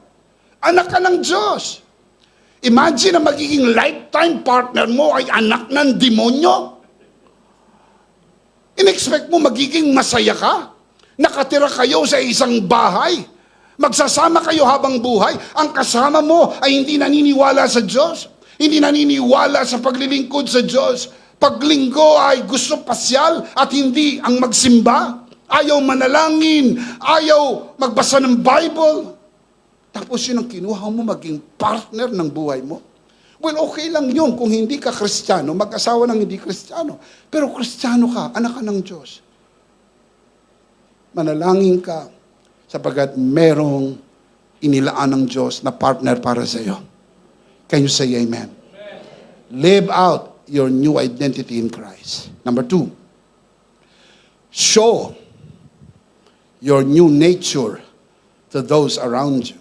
Anak ka ng Diyos. Imagine na magiging lifetime partner mo ay anak ng demonyo. In-expect mo magiging masaya ka? Nakatira kayo sa isang bahay. Magsasama kayo habang buhay. Ang kasama mo ay hindi naniniwala sa Diyos. Hindi naniniwala sa paglilingkod sa Diyos. Paglinggo ay gusto pasyal at hindi ang magsimba. Ayaw manalangin. Ayaw magbasa ng Bible. Tapos yun ang kinuha mo maging partner ng buhay mo. Well, okay lang yun kung hindi ka Kristiyano, mag-asawa ng hindi Kristiyano. Pero Kristiyano ka, anak ka ng Diyos. Manalangin ka sapagkat merong inilaan ng Diyos na partner para sa iyo. Can you say amen? Live out your new identity in Christ. Number 2, show your new nature to those around you.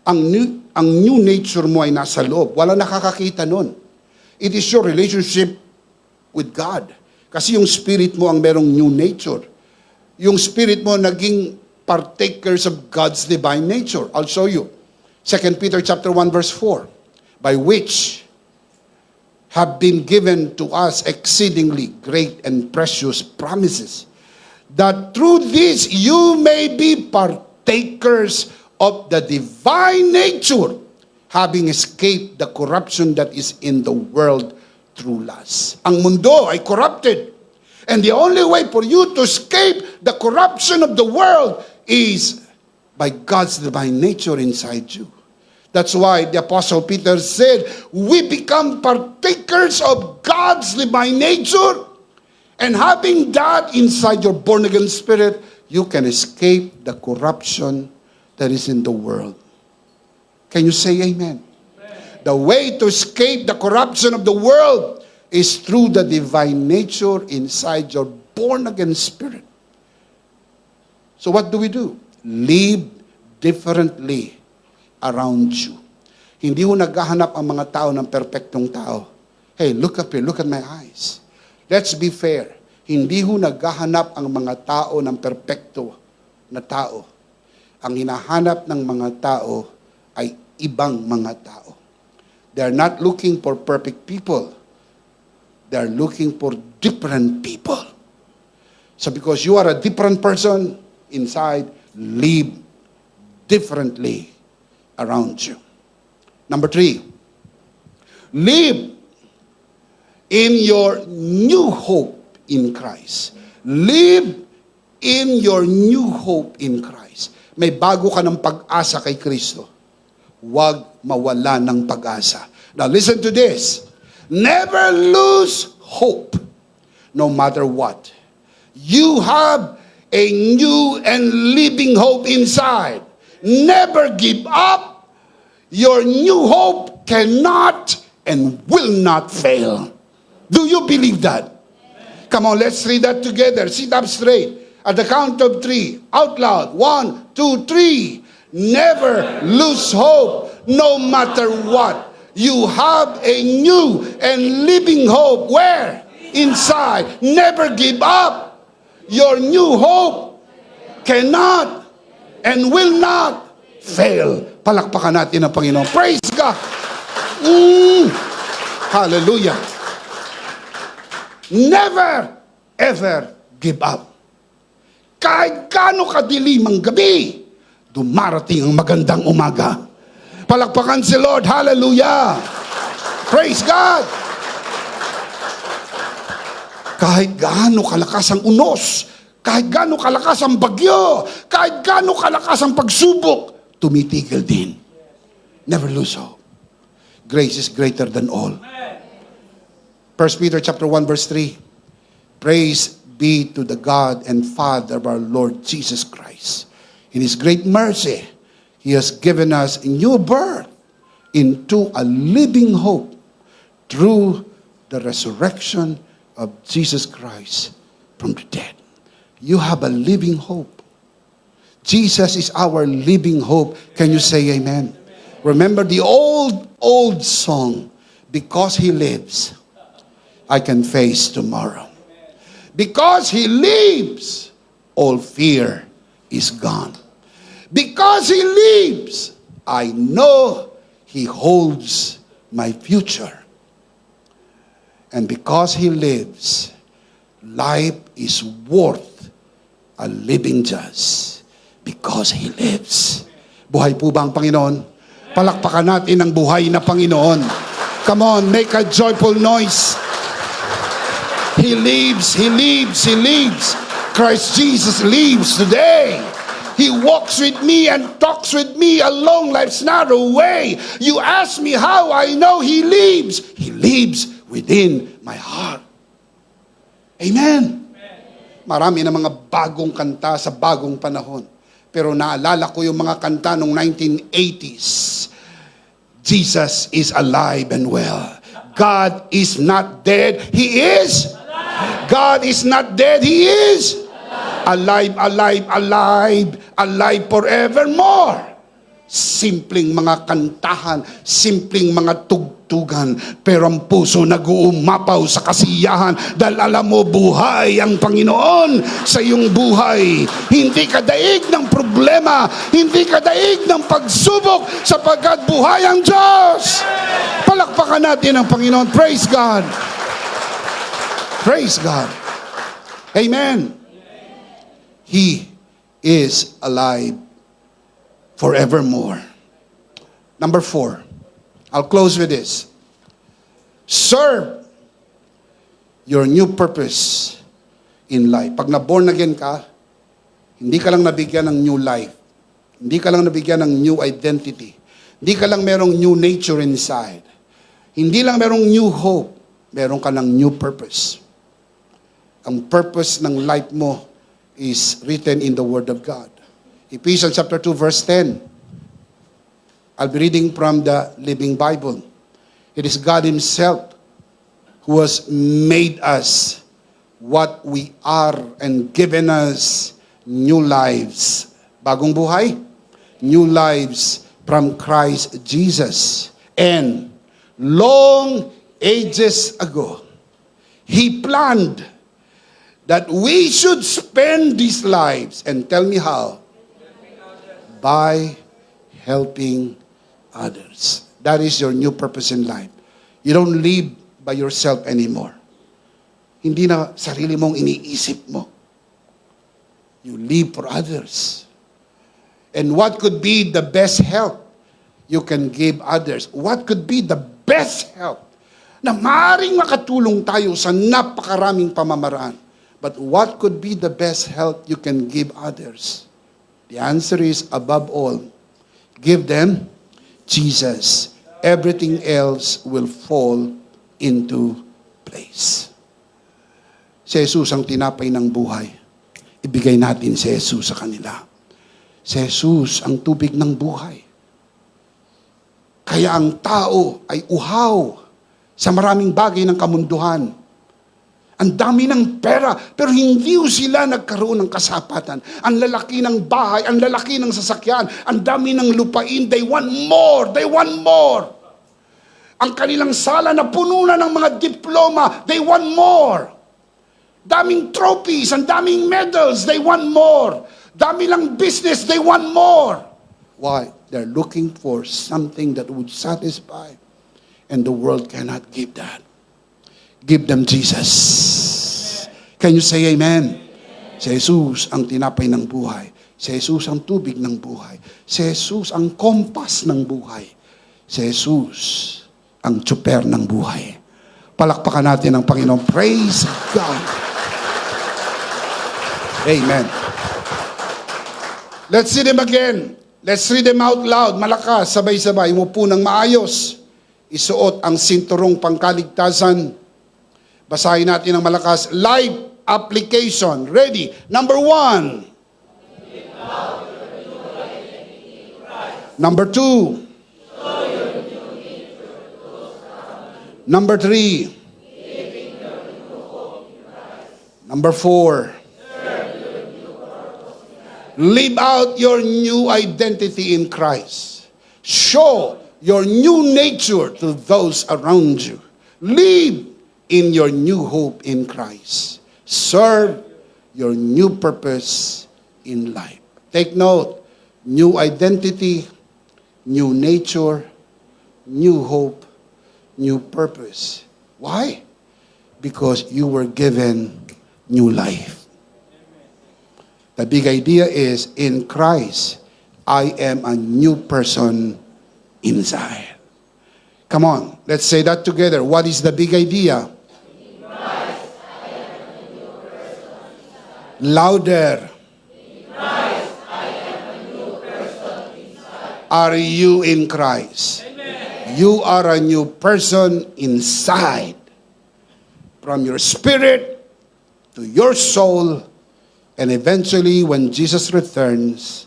Ang new nature mo ay nasa loob. Wala nakakakita nun. It is your relationship with God. Kasi yung spirit mo ang merong new nature. Yung spirit mo naging partakers of God's divine nature. I'll show you. 2 Peter chapter 1 verse 4. By which have been given to us exceedingly great and precious promises, that through this you may be partakers of the divine nature, having escaped the corruption that is in the world through lust. Ang mundo ay corrupted. And the only way for you to escape the corruption of the world is by God's divine nature inside you. That's why the Apostle Peter said, we become partakers of God's divine nature. And having that inside your born-again spirit, you can escape the corruption that is in the world. Can you say amen? The way to escape the corruption of the world is through the divine nature inside your born-again spirit. So what do? Live differently around you. Hindi ho naghahanap ang mga tao ng perpektong tao. Hey, look up here, look at my eyes. Let's be fair. Hindi ho naghahanap ang mga tao ng perpekto na tao. Ang hinahanap ng mga tao ay ibang mga tao. They're not looking for perfect people. They're looking for different people. So because you are a different person inside, live differently around you. Number 3, live in your new hope in Christ. Live in your new hope in Christ. May bago ka ng pag-asa kay Kristo. Huwag mawala ng pag-asa. Now listen to this. Never lose hope, no matter what. You have a new and living hope inside. Never give up. Your new hope cannot and will not fail. Do you believe that? Come on, let's read that together. Sit up straight. At the count of 3, out loud. 1, 2, 3. Never lose hope, no matter what. You have a new and living hope. Where? Inside. Never give up. Your new hope cannot and will not fail. Palakpakan natin ang Panginoon. Praise God! Hallelujah! Never, ever give up. Kahit gaano kadilim ang gabi, dumarating ang magandang umaga. Palakpakan si Lord. Hallelujah! Praise God! Kahit gaano kalakas ang unos, kahit gaano kalakas ang bagyo, kahit gaano kalakas ang pagsubok, tumitigil din. Never lose hope. Grace is greater than all. 1 Peter chapter 1 verse 3. Praise be to the God and Father of our Lord Jesus Christ. In His great mercy, He has given us a new birth into a living hope through the resurrection of Jesus Christ from the dead. You have a living hope. Jesus is our living hope. Can you say amen? Remember the old song, because He lives, I can face tomorrow. Because He lives, all fear is gone. Because He lives, I know He holds my future. And because He lives, life is worth a living just. Because He lives. Buhay po ba ang Panginoon? Palakpakan natin ang buhay na Panginoon. Come on, make a joyful noise. He lives, He lives, He lives. Christ Jesus lives today. He walks with me and talks with me along life's narrow way. You ask me how I know He lives. He lives within my heart. Amen. Marami na mga bagong kanta sa bagong panahon. Pero naalala ko yung mga kanta noong 1980s. Jesus is alive and well. God is not dead. He is. God is not dead. He is. Alive, alive, alive. Alive forevermore. Simpleng mga kantahan, simpleng mga tugtugan, pero ang puso nag-uumapaw sa kasiyahan dahil alam mo buhay ang Panginoon sa iyong buhay. Hindi ka daig ng problema, hindi ka daig ng pagsubok sapagkat buhay ang Diyos. Palakpakan natin ang Panginoon. Praise God. Praise God. Amen. He is alive forevermore. Number 4. I'll close with this. Serve your new purpose in life. Pag na-born again ka, hindi ka lang nabigyan ng new life. Hindi ka lang nabigyan ng new identity. Hindi ka lang merong new nature inside. Hindi lang merong new hope. Meron ka ng new purpose. Ang purpose ng life mo is written in the Word of God. Ephesians chapter 2 verse 10. I'll be reading from the Living Bible. It is God Himself who has made us what we are and given us new lives. Bagong buhay? New lives from Christ Jesus. And long ages ago, He planned that we should spend these lives. And tell me how? By helping others. That is your new purpose in life. You don't live by yourself anymore. Hindi na sarili mong iniisip mo. You live for others. And what could be the best help you can give others? What could be the best help na maaaring makatulong tayo sa napakaraming pamamaraan? But what could be the best help you can give others? The answer is, above all, give them Jesus. Everything else will fall into place. Si Jesus ang tinapay ng buhay. Ibigay natin si Jesus sa kanila. Si Jesus ang tubig ng buhay. Kaya ang tao ay uhaw sa maraming bagay ng kamunduhan. Ang dami ng pera, pero hindi sila nagkaroon ng kasapatan. Ang lalaki ng bahay, ang lalaki ng sasakyan, ang dami ng lupain, they want more, they want more. Ang kanilang sala na puno na ng mga diploma, they want more. Daming trophies, ang daming medals, they want more. Dami lang business, they want more. Why? They're looking for something that would satisfy. And the world cannot give that. Give them Jesus. Can you say amen? Si Jesus ang tinapay ng buhay. Si Jesus ang tubig ng buhay. Si Jesus ang kompas ng buhay. Si Jesus ang tsuper ng buhay. Palakpakan natin ang Panginoon. Praise God. Amen. Let's see them again. Let's read them out loud. Malakas, sabay-sabay. Umupo ng maayos. Isuot ang sinturong pangkaligtasan. Basahin natin ng malakas. Live application. Ready? Number 1. Number 2. Number 3. Number 4. Live out your new identity in Christ. Show your new nature to those around you. Live in your new hope in Christ. Serve your new purpose in life. Take note, new identity, new nature, new hope, new purpose. Why? Because you were given new life. The big idea is, in Christ, I am a new person inside. Come on, let's say that together. What is the big idea? In Christ, I am a new person inside. Louder. In Christ, I am a new person inside. Are you in Christ? Amen. You are a new person inside. From your spirit to your soul, and eventually, when Jesus returns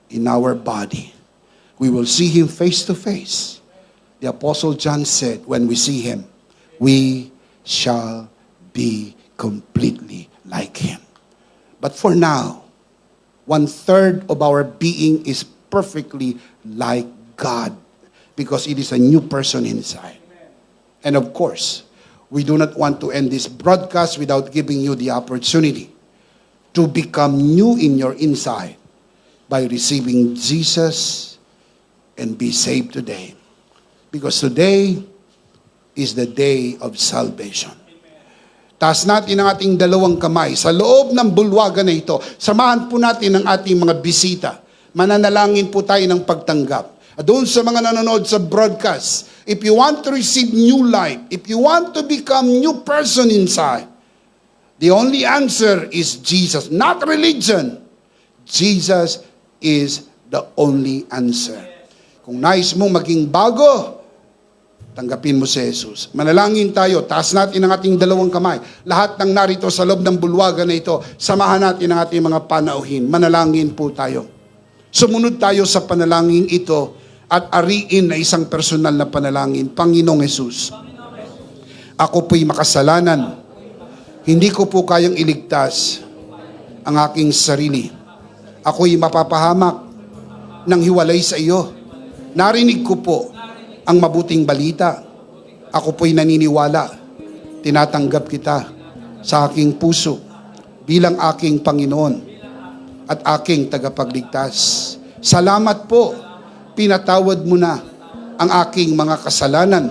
in our body, we will see Him face to face. The Apostle John said, when we see Him, we shall be completely like Him. But for now, 1/3 of our being is perfectly like God, because it is a new person inside. And of course, we do not want to end this broadcast without giving you the opportunity to become new in your inside by receiving Jesus and be saved today. Because today is the day of salvation. Taas natin ang ating dalawang kamay sa loob ng bulwagan na ito. Samahan po natin ang ating mga bisita. Mananalangin po tayo ng pagtanggap. At doon sa mga nanonood sa broadcast, if you want to receive new life, if you want to become new person inside, the only answer is Jesus, not religion. Jesus is the only answer. Kung nais mong maging bago, tanggapin mo si Jesus. Manalangin tayo, taas natin ang ating dalawang kamay. Lahat ng narito sa loob ng bulwagan na ito, samahan natin ang ating mga panauhin. Manalangin po tayo. Sumunod tayo sa panalangin ito at ariin na isang personal na panalangin. Panginoong Jesus, ako po'y makasalanan. Hindi ko po kayang iligtas ang aking sarili. Ako'y mapapahamak ng hiwalay sa iyo. Narinig ko po ang mabuting balita. Ako po'y naniniwala. Tinatanggap kita sa aking puso bilang aking Panginoon at aking tagapagligtas. Salamat po, pinatawad mo na ang aking mga kasalanan.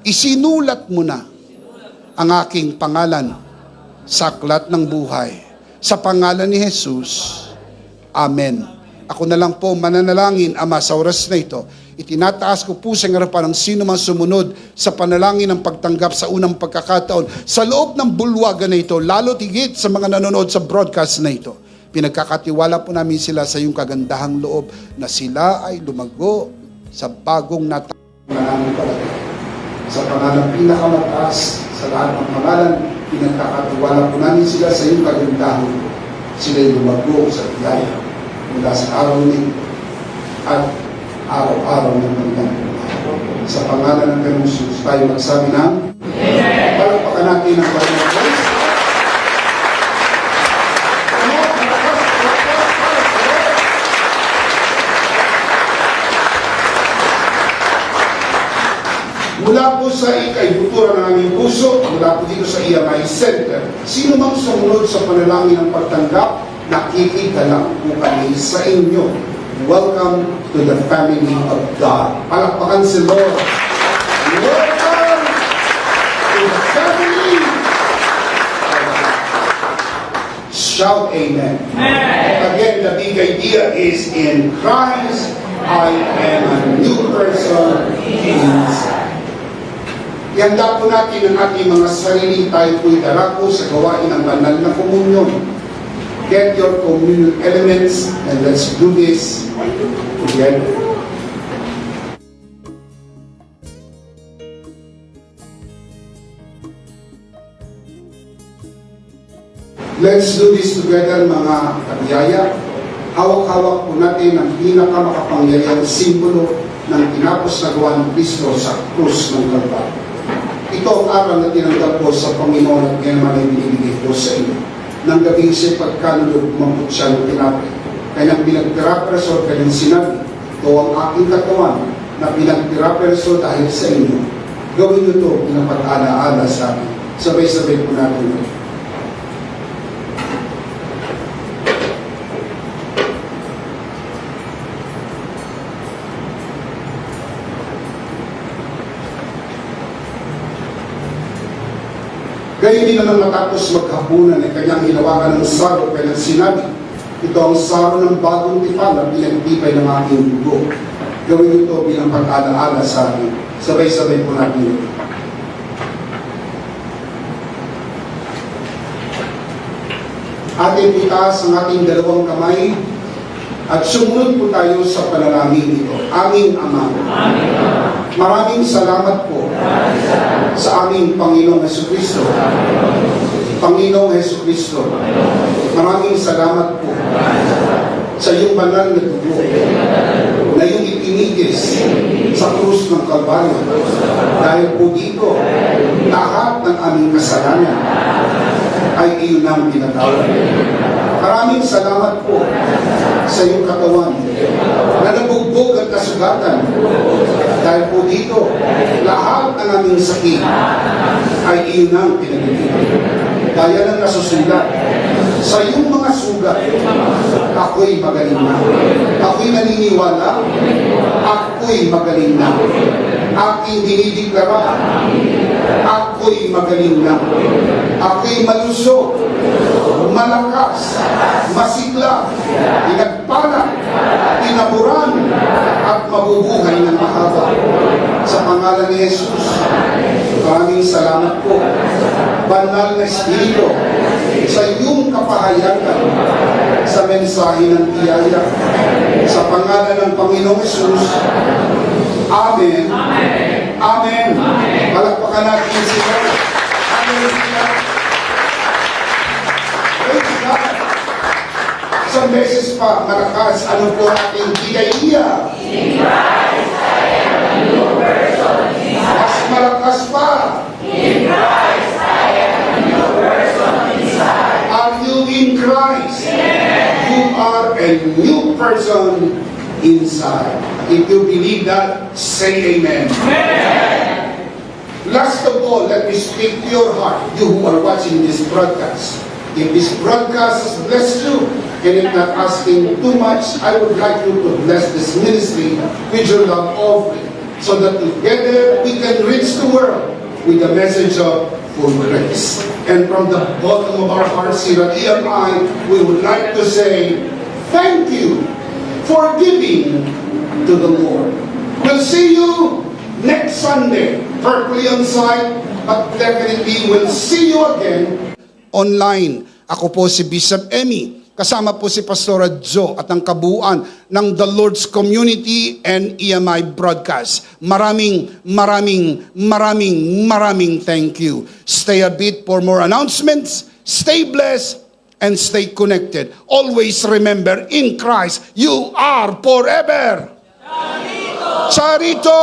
Isinulat mo na ang aking pangalan sa aklat ng buhay. Sa pangalan ni Jesus, Amen. Ako na lang po mananalangin, Ama, sa oras na ito. Itinataas ko po sa harapan ng sino man sumunod sa panalangin ng pagtanggap sa unang pagkakataon sa loob ng bulwagan na ito, lalo tigit sa mga nanonood sa broadcast na ito. Pinagkakatiwala po namin sila sa iyong kagandahang loob na sila ay lumago sa bagong namin palagay. Sa pangalan pinakamataas sa lahat ng pangalan, pinagkakatiwala po namin sila sa iyong kagandahang loob. Sila ay lumago sa biyaya mula sa araw nito at araw-araw ng kanilang buhay. Sa pangalan ng Panginoong Jesus, tayo magsabi ng palakpakan natin ang Panginoon Christ. Mula po sa ikaibutura ng aming puso, mula po dito sa EMI Center, sino mang sumunod sa panalangin ng pagtanggap, nakikita lang po kami sa inyo. Welcome to the family of God. Palakpakan si Lord. Welcome to the family of God. Shout amen. Again, the big idea is in Christ, I am a new person inside. Ihanda po natin ang ating mga sarili, tayo po'y darako sa gawain ng banal na komunyon. Get your communion elements and let's do this together. Let's do this together, mga kabiyaya. Hawak-hawak po natin ang pinakamakapangyarihang simbolo ng tinapos na gawa ng Kristo sa krus ng Kalbaryo. Ito ang aral na tinanggap ko sa Panginoon at ngayon man ay binibigay ko sa inyo. Nang gabing siya pagkalulog, umambot siya ng tinapay. Kanyang pinagtira-preso, kanyang sinabi, ito ang aking katawan na pinagtira-preso dahil sa inyo. Gawin niyo ito pinapag-ala-ala sa akin. Sabay-sabay po natin ito. Gayun din naman matapos maghapunan ay kanyang hinawakan ng saro, kanyang sinabi, ito ang saro ng bagong tipan na pinagtibay ng aking dugo. Gawin ito bilang pag-alaala sa akin. Sabay-sabay po natin ito. Ating itaas ang ating dalawang kamay at sumunod po tayo sa panalangin ito. Aming Ama. Maraming salamat po sa aming Panginoong Hesukristo. Panginoong Hesukristo, maraming salamat po sa iyong banal na dugo na iyong itinigis sa krus ng Kalbaryo. Dahil po dito, lahat ng aming kasalanan ay iyon ang tinatawag. Maraming salamat po sa iyong katawan na nabugbog at kasugatan. Dahil po dito, lahat ng aming sakit ay iyon ang pinagiging. Gaya ng nasusulat, sa iyong mga sugat, ako'y magaling na. Ako'y naniniwala, ako'y magaling na. Aking dinideklara, ako'y magaling na. Ako'y malusog, malakas, masigla, pinagpala, pinaburan, at mabubuhay ng mahaba. Sa pangalan ni Jesus, maraming salamat po banal na Espiritu, sa iyong kapahayagan, sa mensahe ng biyaya. Sa pangalan ng Panginoong Hesus. Amen. Amen. Palakpakan natin sila. Hallelujah. Praise God. Isang beses pa, malakas, ano po ating biyaya? Mas malakas pa. Are you in Christ? You are a new person inside. If you believe that, say amen. Last of all, let me speak to your heart, you who are watching this broadcast. If this broadcast has blessed you, and if not asking too much, I would like you to bless this ministry with your love offering, so that together we can reach the world with the message of full grace. And from the bottom of our hearts here at EMI, we would like to say, thank you for giving to the Lord. We'll see you next Sunday, virtually on site, but definitely we'll see you again online. Ako po si Bishop Emmy. Kasama po si Pastora Joe at ang kabuuan ng The Lord's Community and EMI Broadcast. Maraming thank you. Stay a bit for more announcements. Stay blessed and stay connected. Always remember, in Christ, you are forever. Charito!